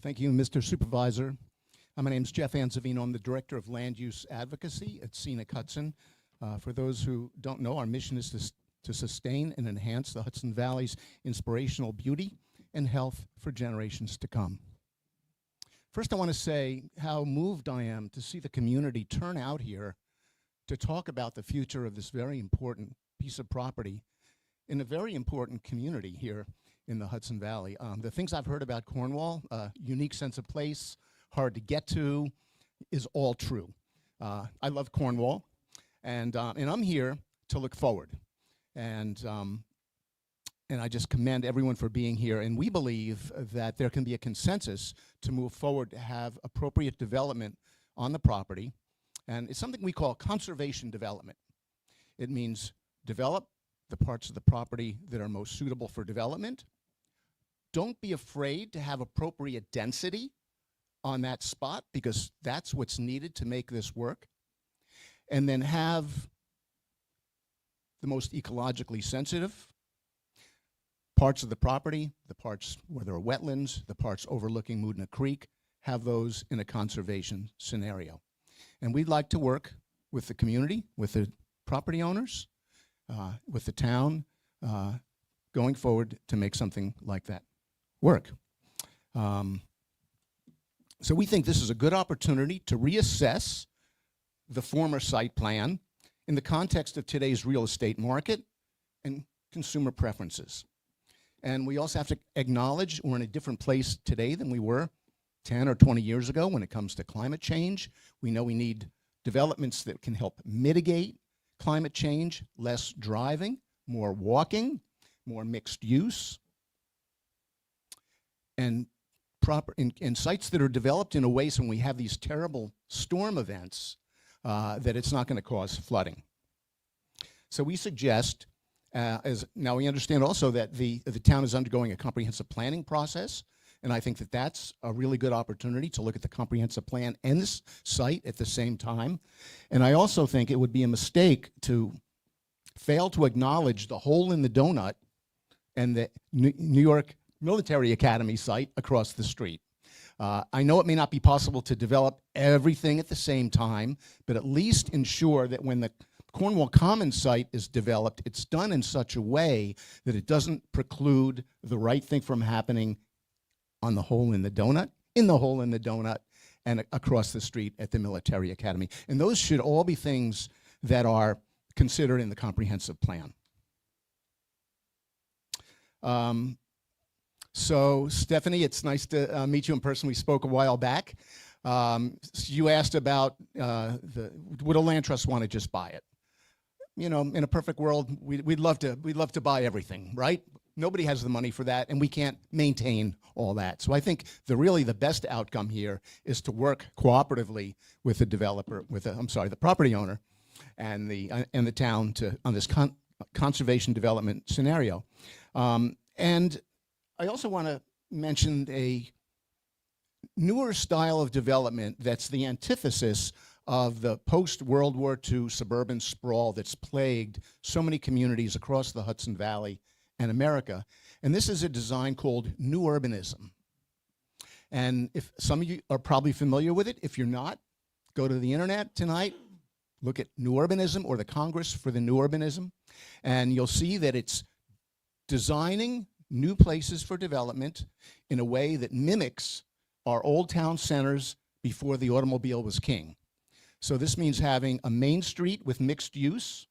Thank you, Mr. Supervisor. My name is Jeff Anzavino. I'm the Director of Land Use Advocacy at Scenic Hudson. For those who don't know, our mission is to sustain and enhance the Hudson Valley's inspirational beauty and health for generations to come. First, I want to say how moved I am to see the community turn out here to talk about the future of this very important piece of property in a very important community here in the Hudson Valley. The things I've heard about Cornwall, unique sense of place, hard to get to, is all true. I love Cornwall, and I'm here to look forward. And I just commend everyone for being here. And we believe that there can be a consensus to move forward to have appropriate development on the property. And it's something we call conservation development. It means develop the parts of the property that are most suitable for development. Don't be afraid to have appropriate density on that spot, because that's what's needed to make this work. And then have the most ecologically sensitive parts of the property, the parts where there are wetlands, the parts overlooking Moodna Creek, have those in a conservation scenario. And we'd like to work with the community, with the property owners, with the town, going forward to make something like that work. So we think this is a good opportunity to reassess the former site plan in the context of today's real estate market and consumer preferences. And we also have to acknowledge we're in a different place today than we were 10 or 20 years ago when it comes to climate change. We know we need developments that can help mitigate climate change, less driving, more walking, more mixed use, and sites that are developed in a way so when we have these terrible storm events that it's not going to cause flooding. So we suggest, now we understand also that the town is undergoing a comprehensive planning process, and I think that that's a really good opportunity to look at the comprehensive plan and this site at the same time. And I also think it would be a mistake to fail to acknowledge the hole in the donut and the New York Military Academy site across the street. I know it may not be possible to develop everything at the same time, but at least ensure that when the Cornwall Commons site is developed, it's done in such a way that it doesn't preclude the right thing from happening on the hole in the donut, in the hole in the donut, and across the street at the Military Academy. And those should all be things that are considered in the comprehensive plan. So Stephanie, it's nice to meet you in person. We spoke a while back. You asked about would a land trust want to just buy it? You know, in a perfect world, we'd love to buy everything, right? Nobody has the money for that, and we can't maintain all that. So I think the best outcome here is to work cooperatively with the developer, the property owner, and the town on this conservation development scenario. And I also want to mention a newer style of development that's the antithesis of the post-World War II suburban sprawl that's plagued so many communities across the Hudson Valley and America. And this is a design called New Urbanism. And if some of you are probably familiar with it, if you're not, go to the internet tonight, look at New Urbanism or the Congress for the New Urbanism, and you'll see that it's designing new places for development in a way that mimics our old town centers before the automobile was king. So this means having a main street with mixed use,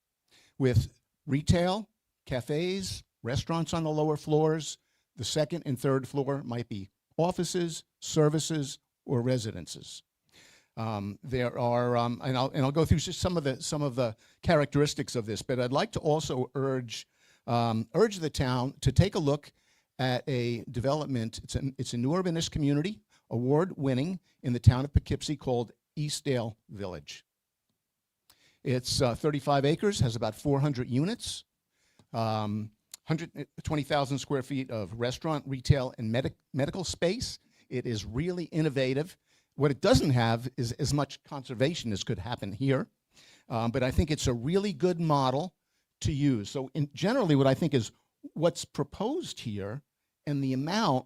with retail, cafes, restaurants on the lower floors. The second and third floor might be offices, services, or residences. There are, and I'll go through just some of the characteristics of this, but I'd like to also urge the town to take a look at a development. It's a new urbanist community, award-winning, in the town of Poughkeepsie, called Eastdale Village. It's 35 acres, has about 400 units, 120,000 square feet of restaurant, retail, and medical space. It is really innovative. What it doesn't have is as much conservation as could happen here, but I think it's a really good model to use. So generally what I think is what's proposed here and the amount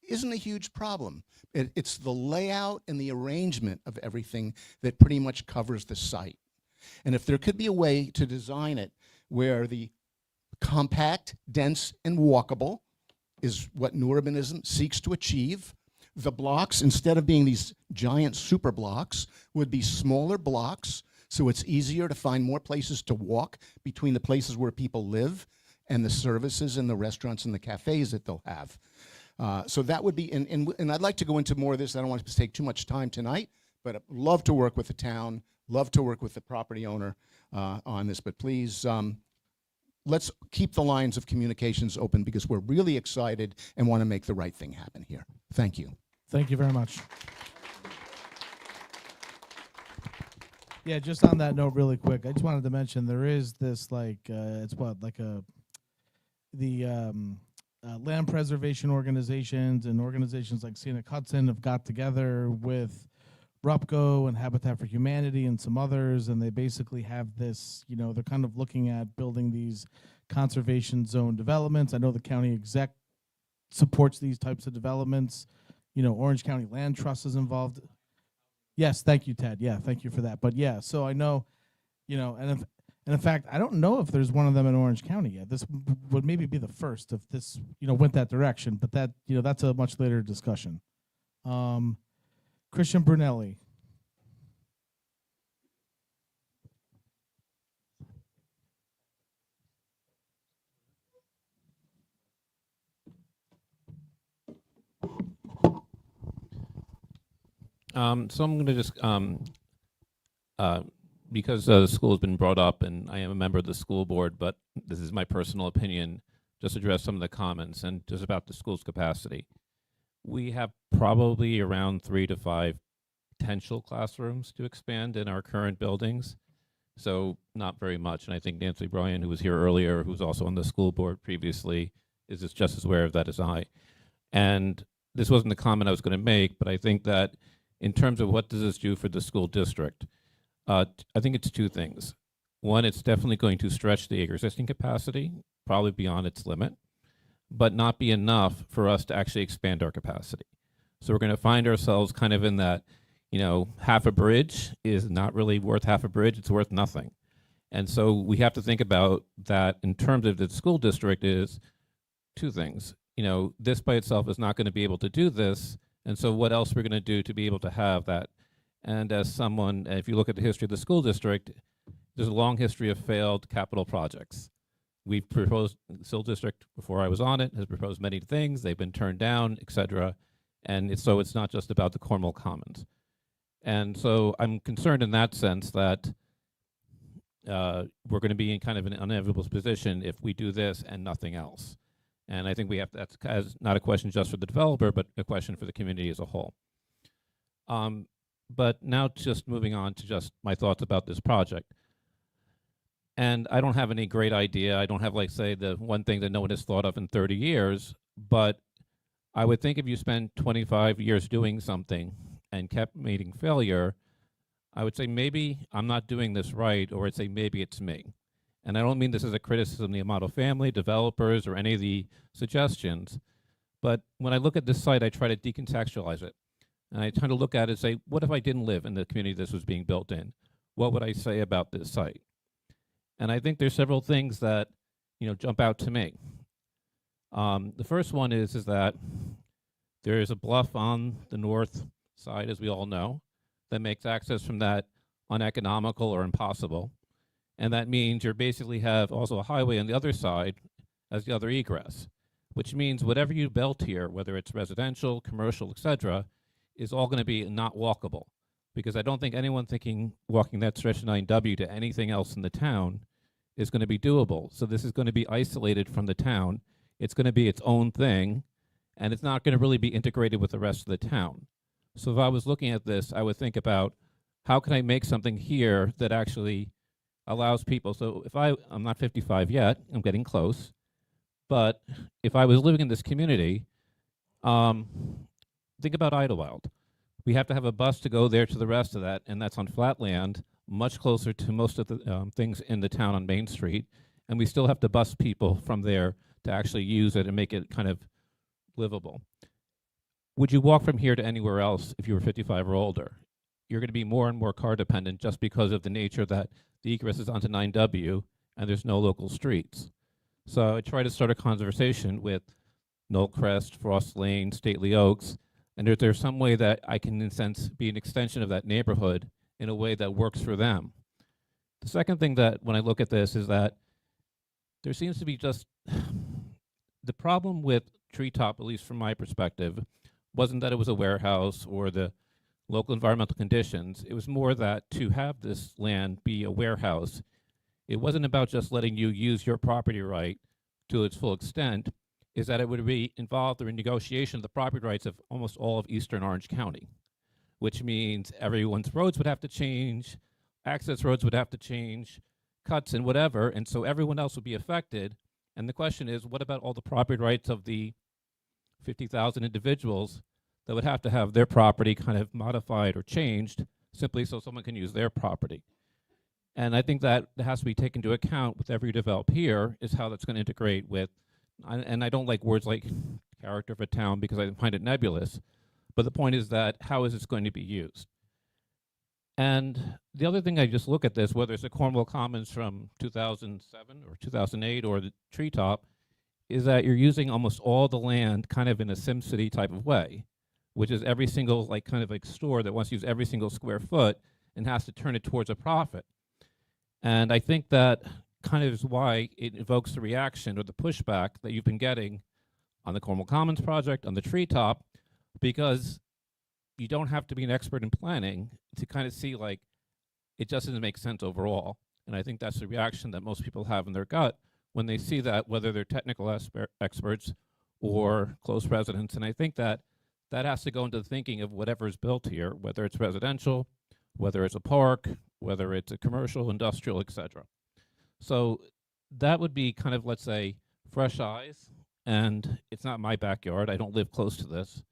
isn't a huge problem. It's the layout and the arrangement of everything that pretty much covers the site. And if there could be a way to design it where the compact, dense, and walkable is what new urbanism seeks to achieve, the blocks, instead of being these giant super blocks, would be smaller blocks, so it's easier to find more places to walk between the places where people live and the services and the restaurants and the cafes that they'll have. So that would be, and I'd like to go into more of this. I don't want to take too much time tonight, but I'd love to work with the town, love to work with the property owner on this. But please, let's keep the lines of communications open because we're really excited and want to make the right thing happen here. Thank you. Thank you very much. Yeah, just on that note really quick, I just wanted to mention there is this it's land preservation organizations and organizations like Scenic Hudson have got together with RUPCO and Habitat for Humanity and some others, and they basically have this, they're kind of looking at building these conservation zone developments. I know the county exec supports these types of developments. Orange County Land Trust is involved. Yes, thank you, Ted. Yeah, thank you for that. But yeah, so I know, and in fact, I don't know if there's one of them in Orange County yet. This would maybe be the first if this, went that direction. But that, that's a much later discussion. Christian Brunelli. So I'm going to just, because the school has been brought up and I am a member of the school board, but this is my personal opinion, just address some of the comments and just about the school's capacity. We have probably around 3 to 5 potential classrooms to expand in our current buildings. So not very much. And I think Nancy Bryan, who was here earlier, who was also on the school board previously, is just as aware of that as I. And this wasn't the comment I was going to make, but I think that in terms of what does this do for the school district, I think it's 2 things. One, it's definitely going to stretch the existing capacity, probably beyond its limit, but not be enough for us to actually expand our capacity. So we're going to find ourselves kind of in that, half a bridge is not really worth half a bridge, it's worth nothing. And so we have to think about that in terms of the school district is 2 things. This by itself is not going to be able to do this, and so what else we're going to do to be able to have that? And as someone, if you look at the history of the school district, there's a long history of failed capital projects. We've proposed, Sill District, before I was on it, has proposed many things. They've been turned down, et cetera. And so it's not just about the Cornwall Commons. And so I'm concerned in that sense that we're going to be in kind of an inevitable position if we do this and nothing else. And I think we have that's not a question just for the developer, but a question for the community as a whole. But now just moving on to just my thoughts about this project. And I don't have any great idea. I don't have, like, say, the one thing that no one has thought of in 30 years, but I would think if you spend 25 years doing something and kept meeting failure, I would say maybe I'm not doing this right, or I'd say maybe it's me. And I don't mean this as a criticism of the Amato family, developers, or any of the suggestions, but when I look at this site, I try to decontextualize it. And I try to look at it and say, what if I didn't live in the community this was being built in? What would I say about this site? And I think there's several things that, jump out to me. The first one is that there is a bluff on the north side, as we all know, that makes access from that uneconomical or impossible. And that means you basically have also a highway on the other side as the other egress, which means whatever you built here, whether it's residential, commercial, et cetera, is all going to be not walkable. Because I don't think anyone thinking walking that stretch of 9W to anything else in the town is going to be doable. So this is going to be isolated from the town. It's going to be its own thing, and it's not going to really be integrated with the rest of the town. So if I was looking at this, I would think about how can I make something here that actually allows people. So if I'm not 55 yet, I'm getting close, but if I was living in this community, think about Idlewild. We have to have a bus to go there to the rest of that, and that's on flat land, much closer to most of the things in the town on Main Street, and we still have to bus people from there to actually use it and make it kind of livable. Would you walk from here to anywhere else if you were 55 or older? You're going to be more and more car dependent just because of the nature that the egress is onto 9W and there's no local streets. So I try to start a conversation with Knollcrest, Frost Lane, Stately Oaks, and if there's some way that I can, in a sense, be an extension of that neighborhood in a way that works for them. The second thing that when I look at this is that there seems to be just the problem with Treetop, at least from my perspective, wasn't that it was a warehouse or the local environmental conditions. It was more that to have this land be a warehouse, it wasn't about just letting you use your property right to its full extent, is that it would be involved in negotiation of the property rights of almost all of eastern Orange County, which means everyone's roads would have to change, access roads would have to change, cuts and whatever, and so everyone else would be affected. And the question is, what about all the property rights of the 50,000 individuals that would have to have their property kind of modified or changed simply so someone can use their property? And I think that has to be taken into account with every develop here, is how that's going to integrate with, and I don't like words like character of a town because I find it nebulous, but the point is that how is this going to be used? And the other thing, I just look at this, whether it's the Cornwall Commons from 2007 or 2008 or the Treetop, is that you're using almost all the land kind of in a SimCity type of way, which is every single kind of store that wants to use every single square foot and has to turn it towards a profit. And I think that kind of is why it evokes the reaction or the pushback that you've been getting on the Cornwall Commons project, on the Treetop, because you don't have to be an expert in planning to kind of see it just doesn't make sense overall. And I think that's the reaction that most people have in their gut when they see that, whether they're technical experts or close residents. And I think that that has to go into the thinking of whatever is built here, whether it's residential, whether it's a park, whether it's a commercial, industrial, etc. So that would be kind of, let's say, fresh eyes. And it's not my backyard. I don't live close to this.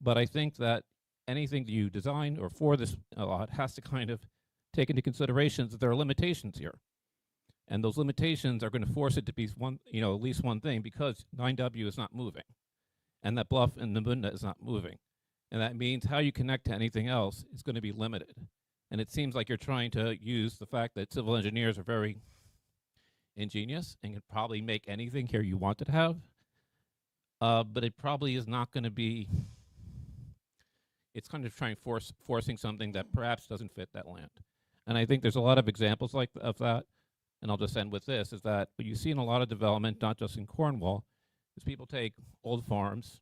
But I think that anything that you design or for this a lot has to kind of take into consideration that there are limitations here. And those limitations are going to force it to be one, at least one thing, because 9W is not moving. And that bluff in Namunda is not moving. And that means how you connect to anything else is going to be limited. And it seems like you're trying to use the fact that civil engineers are very ingenious and can probably make anything here you want to have. But it probably is not going to be, it's kind of trying forcing something that perhaps doesn't fit that land. And I think there's a lot of examples of that. And I'll just end with this, is that what you see in a lot of development, not just in Cornwall, is people take old farms,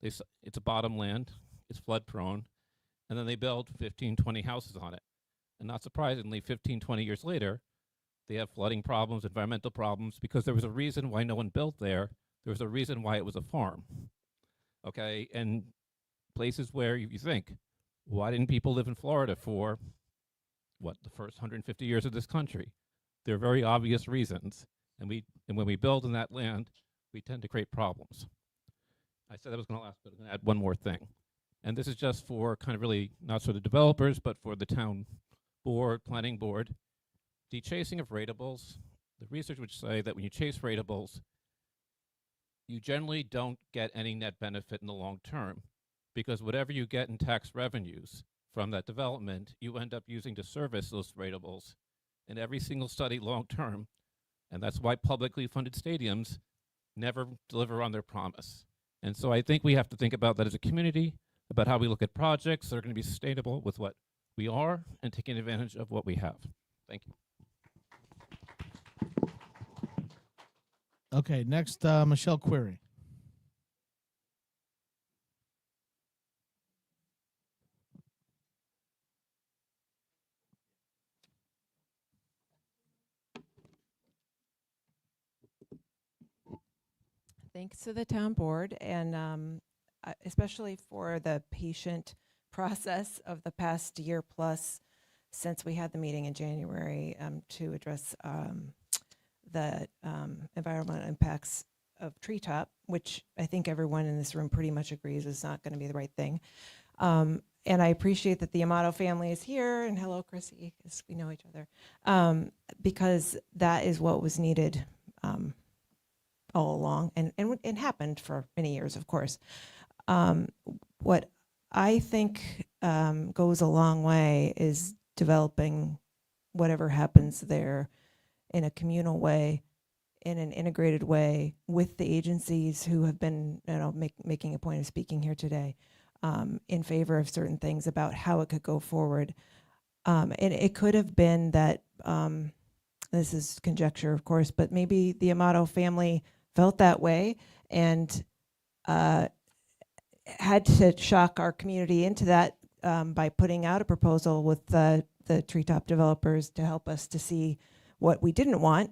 it's a bottom land, it's flood prone, and then they build 15, 20 houses on it. And not surprisingly, 15, 20 years later, they have flooding problems, environmental problems, because there was a reason why no one built there. There was a reason why it was a farm. Okay, and places where you think, why didn't people live in Florida for, what, the first 150 years of this country? There are very obvious reasons, and when we build in that land, we tend to create problems. I said that was going to last, but I'm going to add one more thing. And this is just for kind of really, not for the developers, but for the town board, planning board. The chasing of ratables, the research would say that when you chase ratables, you generally don't get any net benefit in the long term, because whatever you get in tax revenues from that development, you end up using to service those ratables in every single study long term. And that's why publicly funded stadiums never deliver on their promise. And so I think we have to think about that as a community, about how we look at projects that are going to be sustainable with what we are and taking advantage of what we have. Thank you. Okay, next, Michelle Query. Thanks to the town board, and especially for the patient process of the past year plus since we had the meeting in January to address the environmental impacts of treetop, which I think everyone in this room pretty much agrees is not going to be the right thing. And I appreciate that the Amato family is here, and hello, Chrissy, because we know each other, because that is what was needed all along, and it happened for many years, of course. What I think goes a long way is developing whatever happens there in a communal way, in an integrated way with the agencies who have been, making a point of speaking here today in favor of certain things about how it could go forward. And it could have been that, this is conjecture, of course, but maybe the Amato family felt that way and had to shock our community into that by putting out a proposal with the treetop developers to help us to see what we didn't want.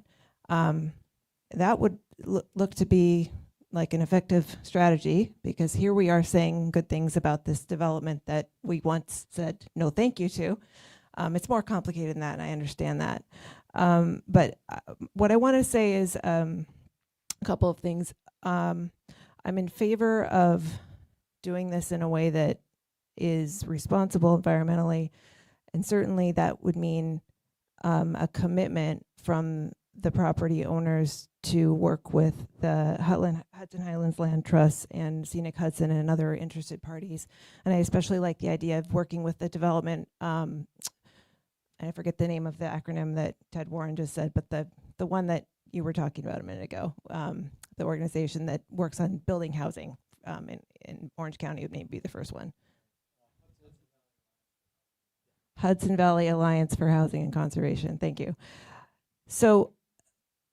That would look to be like an effective strategy, because here we are saying good things about this development that we once said no thank you to. It's more complicated than that, and I understand that. But what I want to say is a couple of things. I'm in favor of doing this in a way that is responsible environmentally, and certainly that would mean a commitment from the property owners to work with the Hudson Highlands Land Trust and Scenic Hudson and other interested parties. And I especially like the idea of working with the development, I forget the name of the acronym that Ted Warren just said, but the one that you were talking about a minute ago, the organization that works on building housing in Orange County would maybe be the first one. Hudson Valley Alliance for Housing and Conservation. Thank you. So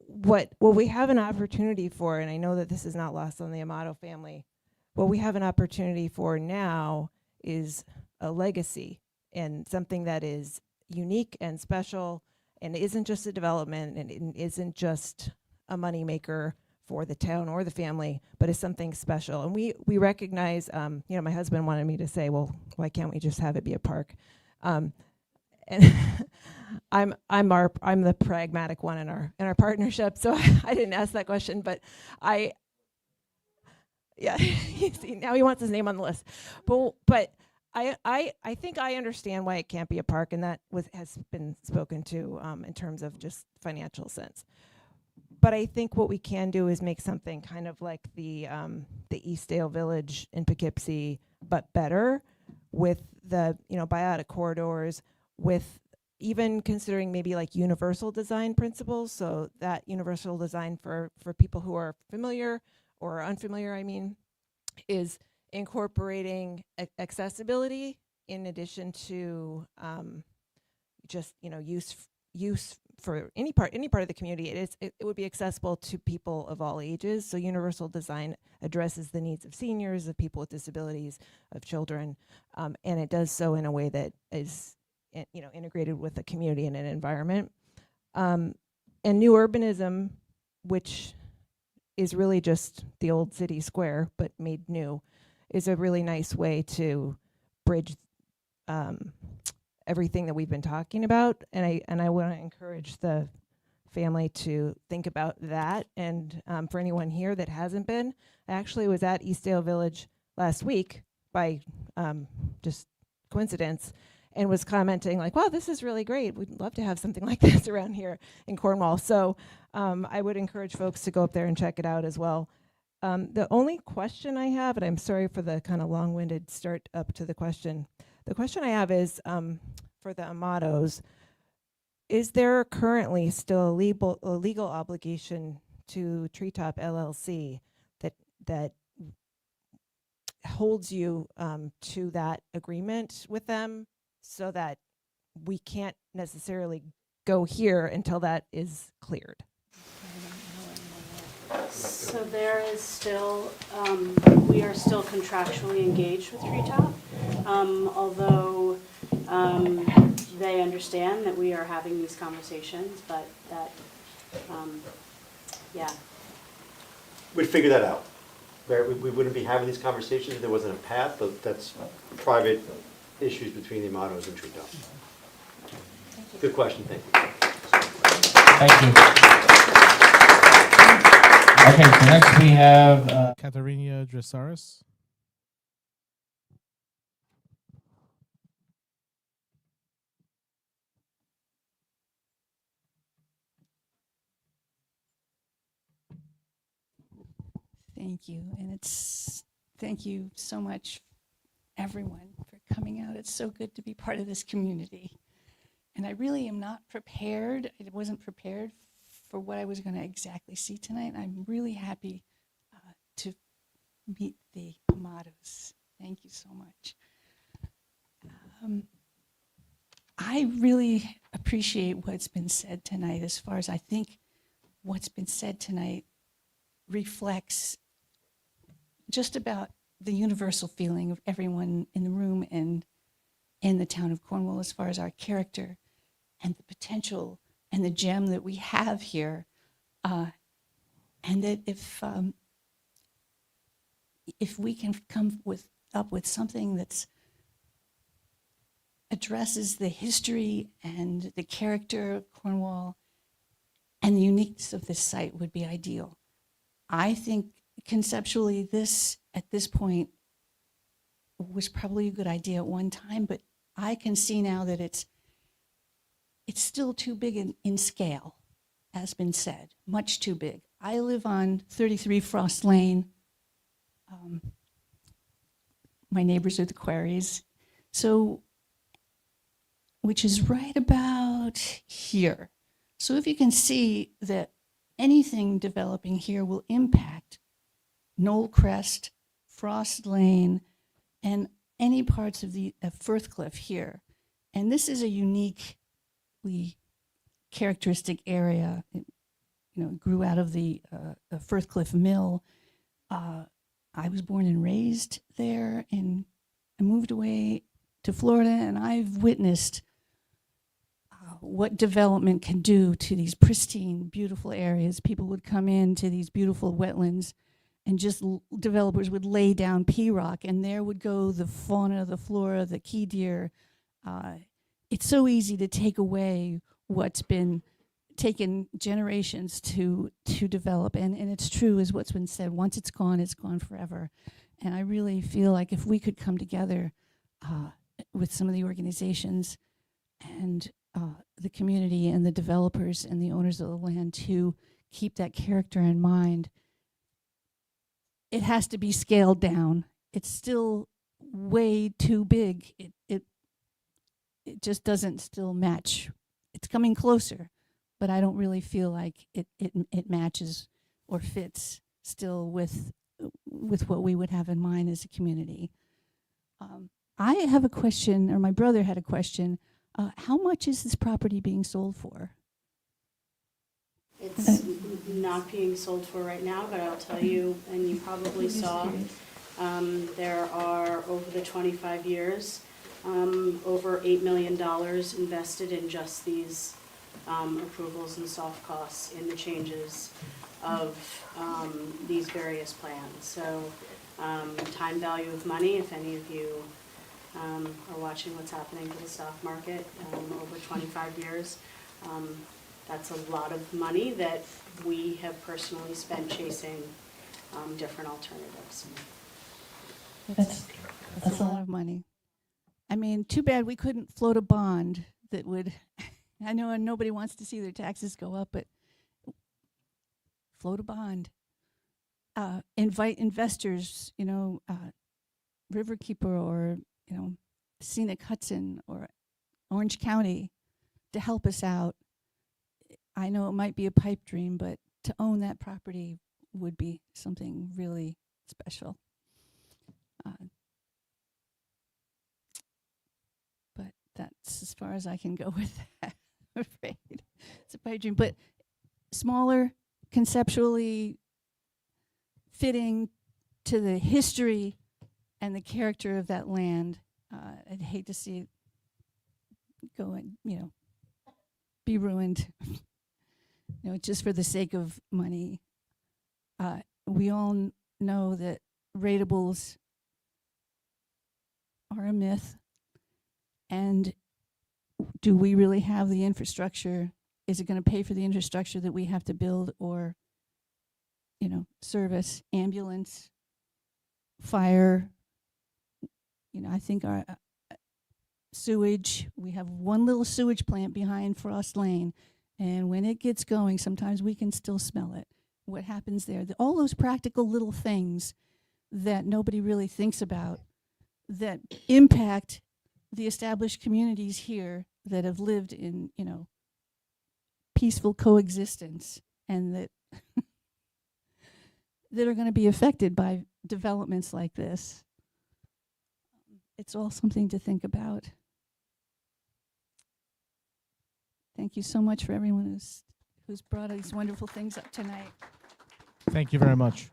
what we have an opportunity for, and I know that this is not lost on the Amato family, what we have an opportunity for now is a legacy and something that is unique and special and isn't just a development and it isn't just a moneymaker for the town or the family, but is something special. And we recognize, my husband wanted me to say, well, why can't we just have it be a park? And I'm the pragmatic one in our partnership, so I didn't ask that question, but you see, now he wants his name on the list. But I think I understand why it can't be a park, and that has been spoken to in terms of just financial sense. But I think what we can do is make something kind of like the Eastdale Village in Poughkeepsie, but better, with the biotic corridors, with even considering maybe like universal design principles, so that universal design for people who are familiar or unfamiliar, is incorporating accessibility in addition to just, use for any part of the community. It would be accessible to people of all ages. So universal design addresses the needs of seniors, of people with disabilities, of children, and it does so in a way that is, integrated with the community and an environment. And new urbanism, which is really just the old city square but made new, is a really nice way to bridge everything that we've been talking about. And I want to encourage the family to think about that. And for anyone here that hasn't been, I actually was at Eastdale Village last week by just coincidence, and was commenting like, wow, this is really great. We'd love to have something like this around here in Cornwall. So I would encourage folks to go up there and check it out as well. The only question I have, and I'm sorry for the kind of long-winded start up to the question I have is for the Amatos, is there currently still a legal obligation to Treetop LLC that holds you to that agreement with them, so that we can't necessarily go here until that is cleared? So there is still, we are still contractually engaged with Treetop, although they understand that we are having these conversations, but that, yeah. We'd figure that out. Right? We wouldn't be having these conversations if there wasn't a path, but that's private issues between the Amatos and Treetop. Good question, thank you. Thank you. Okay, so next we have Katerina Dressaris. Thank you, and thank you so much, everyone, for coming out. It's so good to be part of this community. And I really am not prepared. I wasn't prepared for what I was going to exactly see tonight. I'm really happy to meet the Amatos. Thank you so much. I really appreciate what's been said tonight. As far as I think what's been said tonight reflects just about the universal feeling of everyone in the room and in the town of Cornwall, as far as our character and the potential and the gem that we have here. And that if we can come up with something that addresses the history and the character of Cornwall and the uniqueness of this site, would be ideal. I think conceptually this, at this point, was probably a good idea at one time, but I can see now that it's still too big in scale, has been said, much too big. I live on 33 Frost Lane. My neighbors are the Quarries, which is right about here. So if you can see that anything developing here will impact Knoll Crest, Frost Lane, and any parts of the Firthcliffe here. And this is a uniquely characteristic area. It, grew out of the Firthcliffe Mill. I was born and raised there, and I moved away to Florida, and I've witnessed what development can do to these pristine, beautiful areas. People would come into these beautiful wetlands, and just developers would lay down P-rock, and there would go the fauna, the flora, the key deer. It's so easy to take away what's been taken generations to develop, and it's true as what's been said. Once it's gone forever. And I really feel like if we could come together with some of the organizations and the community and the developers and the owners of the land to keep that character in mind, it has to be scaled down. It's still way too big. It just doesn't still match. It's coming closer, but I don't really feel like it matches or fits still with what we would have in mind as a community. I have a question, or my brother had a question. How much is this property being sold for? It's not being sold for right now, but I'll tell you, and you probably saw, there are, over the 25 years, over $8 million invested in just these approvals and soft costs in the changes of these various plans. So time value of money, if any of you are watching what's happening to the stock market over 25 years, that's a lot of money that we have personally spent chasing different alternatives. That's a lot of money. I mean, too bad we couldn't float a bond that would, I know nobody wants to see their taxes go up, but float a bond. Invite investors, Riverkeeper or, Scenic Hudson or Orange County to help us out. I know it might be a pipe dream, but to own that property would be something really special. But that's as far as I can go with that, I'm afraid. It's a pipe dream, but smaller, conceptually fitting to the history and the character of that land. I'd hate to see it go and, be ruined, just for the sake of money. We all know that ratables are a myth. And do we really have the infrastructure? Is it going to pay for the infrastructure that we have to build or, service, ambulance, fire? I think our sewage, we have one little sewage plant behind Frost Lane. And when it gets going, sometimes we can still smell it. What happens there? All those practical little things that nobody really thinks about that impact the established communities here that have lived in, peaceful coexistence and that that are going to be affected by developments like this. It's all something to think about. Thank you so much for everyone who's brought these wonderful things up tonight. Thank you very much.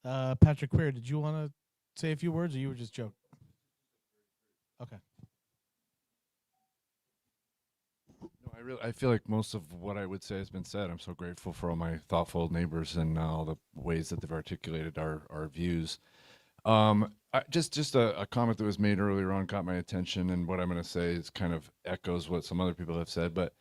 Patrick Queer, did you want to say a few words, or you were just joking? Okay. No, I feel like most of what I would say has been said. I'm so grateful for all my thoughtful neighbors and all the ways that they've articulated our views. Just a comment that was made earlier on caught my attention, and what I'm going to say is kind of echoes what some other people have said. But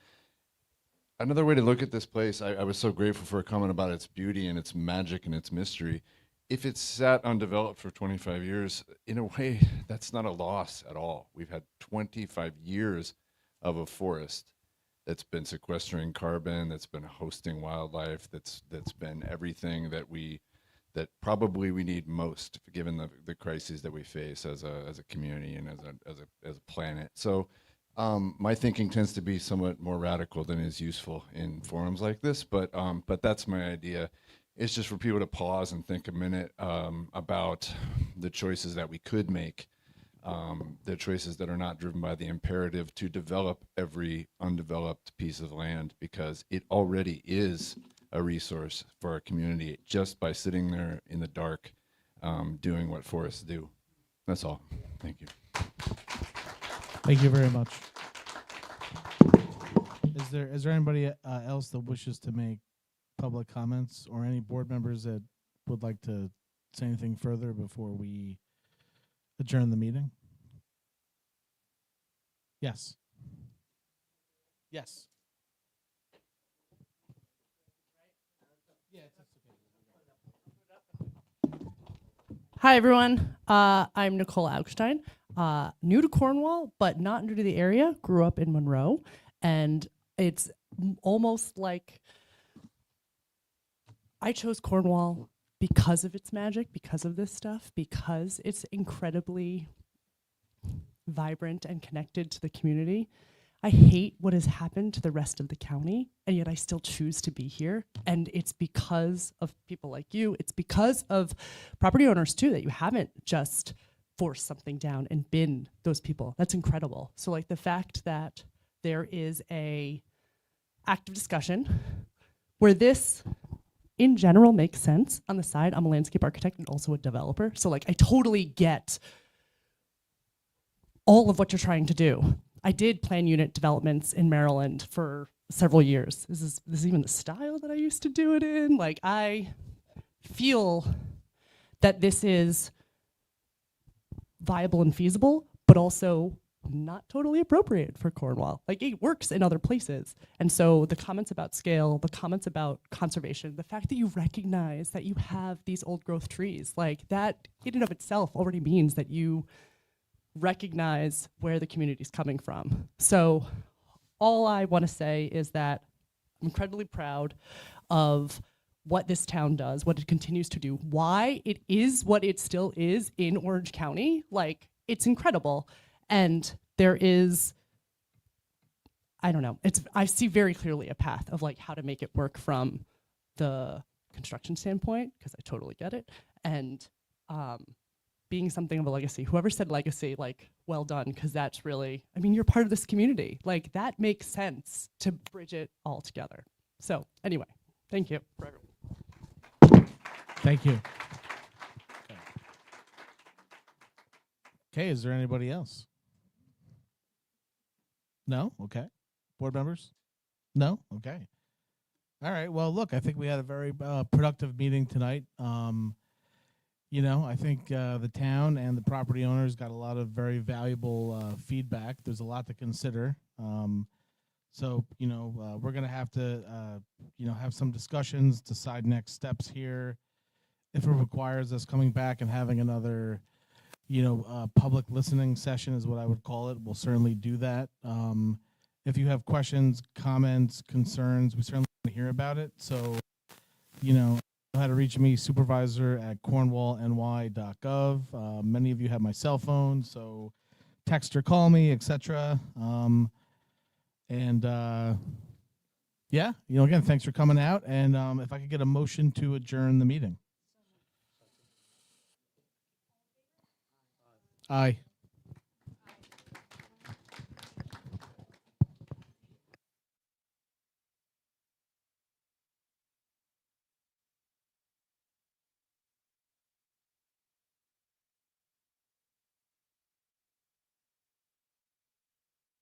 another way to look at this place, I was so grateful for a comment about its beauty and its magic and its mystery. If it's sat undeveloped for 25 years, in a way, that's not a loss at all. We've had 25 years of a forest that's been sequestering carbon, that's been hosting wildlife, that's been everything that probably we need most, given the crises that we face as a community and as a planet. So my thinking tends to be somewhat more radical than is useful in forums like this, but that's my idea. It's just for people to pause and think a minute about the choices that we could make, the choices that are not driven by the imperative to develop every undeveloped piece of land, because it already is a resource for our community just by sitting there in the dark, doing what forests do. That's all. Thank you. Thank you very much. Is there anybody else that wishes to make public comments, or any board members that would like to say anything further before we adjourn the meeting? Yes. Yes. Hi, everyone. I'm Nicole Augstein, new to Cornwall, but not new to the area. Grew up in Monroe, and it's almost like I chose Cornwall because of its magic, because of this stuff, because it's incredibly vibrant and connected to the community. I hate what has happened to the rest of the county, and yet I still choose to be here. And it's because of people like you. It's because of property owners, too, that you haven't just force something down and bin those people. That's incredible. So like the fact that there is a active discussion where this in general makes sense. On the side, I'm a landscape architect and also a developer. So like I totally get all of what you're trying to do. I did plan unit developments in Maryland for several years. This is even the style that I used to do it in. Like I feel that this is viable and feasible, but also not totally appropriate for Cornwall. Like it works in other places. And so the comments about scale, the comments about conservation, the fact that you recognize that you have these old growth trees, like that in and of itself already means that you recognize where the community is coming from. So all I want to say is that I'm incredibly proud of what this town does, what it continues to do, why it is what it still is in Orange County. Like, it's incredible. And there is, I don't know, I see very clearly a path of like how to make it work from the construction standpoint, because I totally get it, and being something of a legacy. Whoever said legacy, like, well done, because that's really, I mean, you're part of this community. Like, that makes sense to bridge it all together. So anyway, thank you for everyone. Thank you. Okay, is there anybody else? No? Okay. Board members? No? Okay. All right. Well, look, I think we had a very productive meeting tonight. You know, I think the town and the property owners got a lot of very valuable feedback. There's a lot to consider. So, you know, we're going to have to, you know, have some discussions, decide next steps here. If it requires us coming back and having another, you know, public listening session is what I would call it, we'll certainly do that. If you have questions, comments, concerns, we certainly want to hear about it. So, you know how to reach me, supervisor@cornwallny.gov. Many of you have my cell phone, so text or call me, etc. Yeah, you know, again, thanks for coming out. And if I could get a motion to adjourn the meeting. Aye.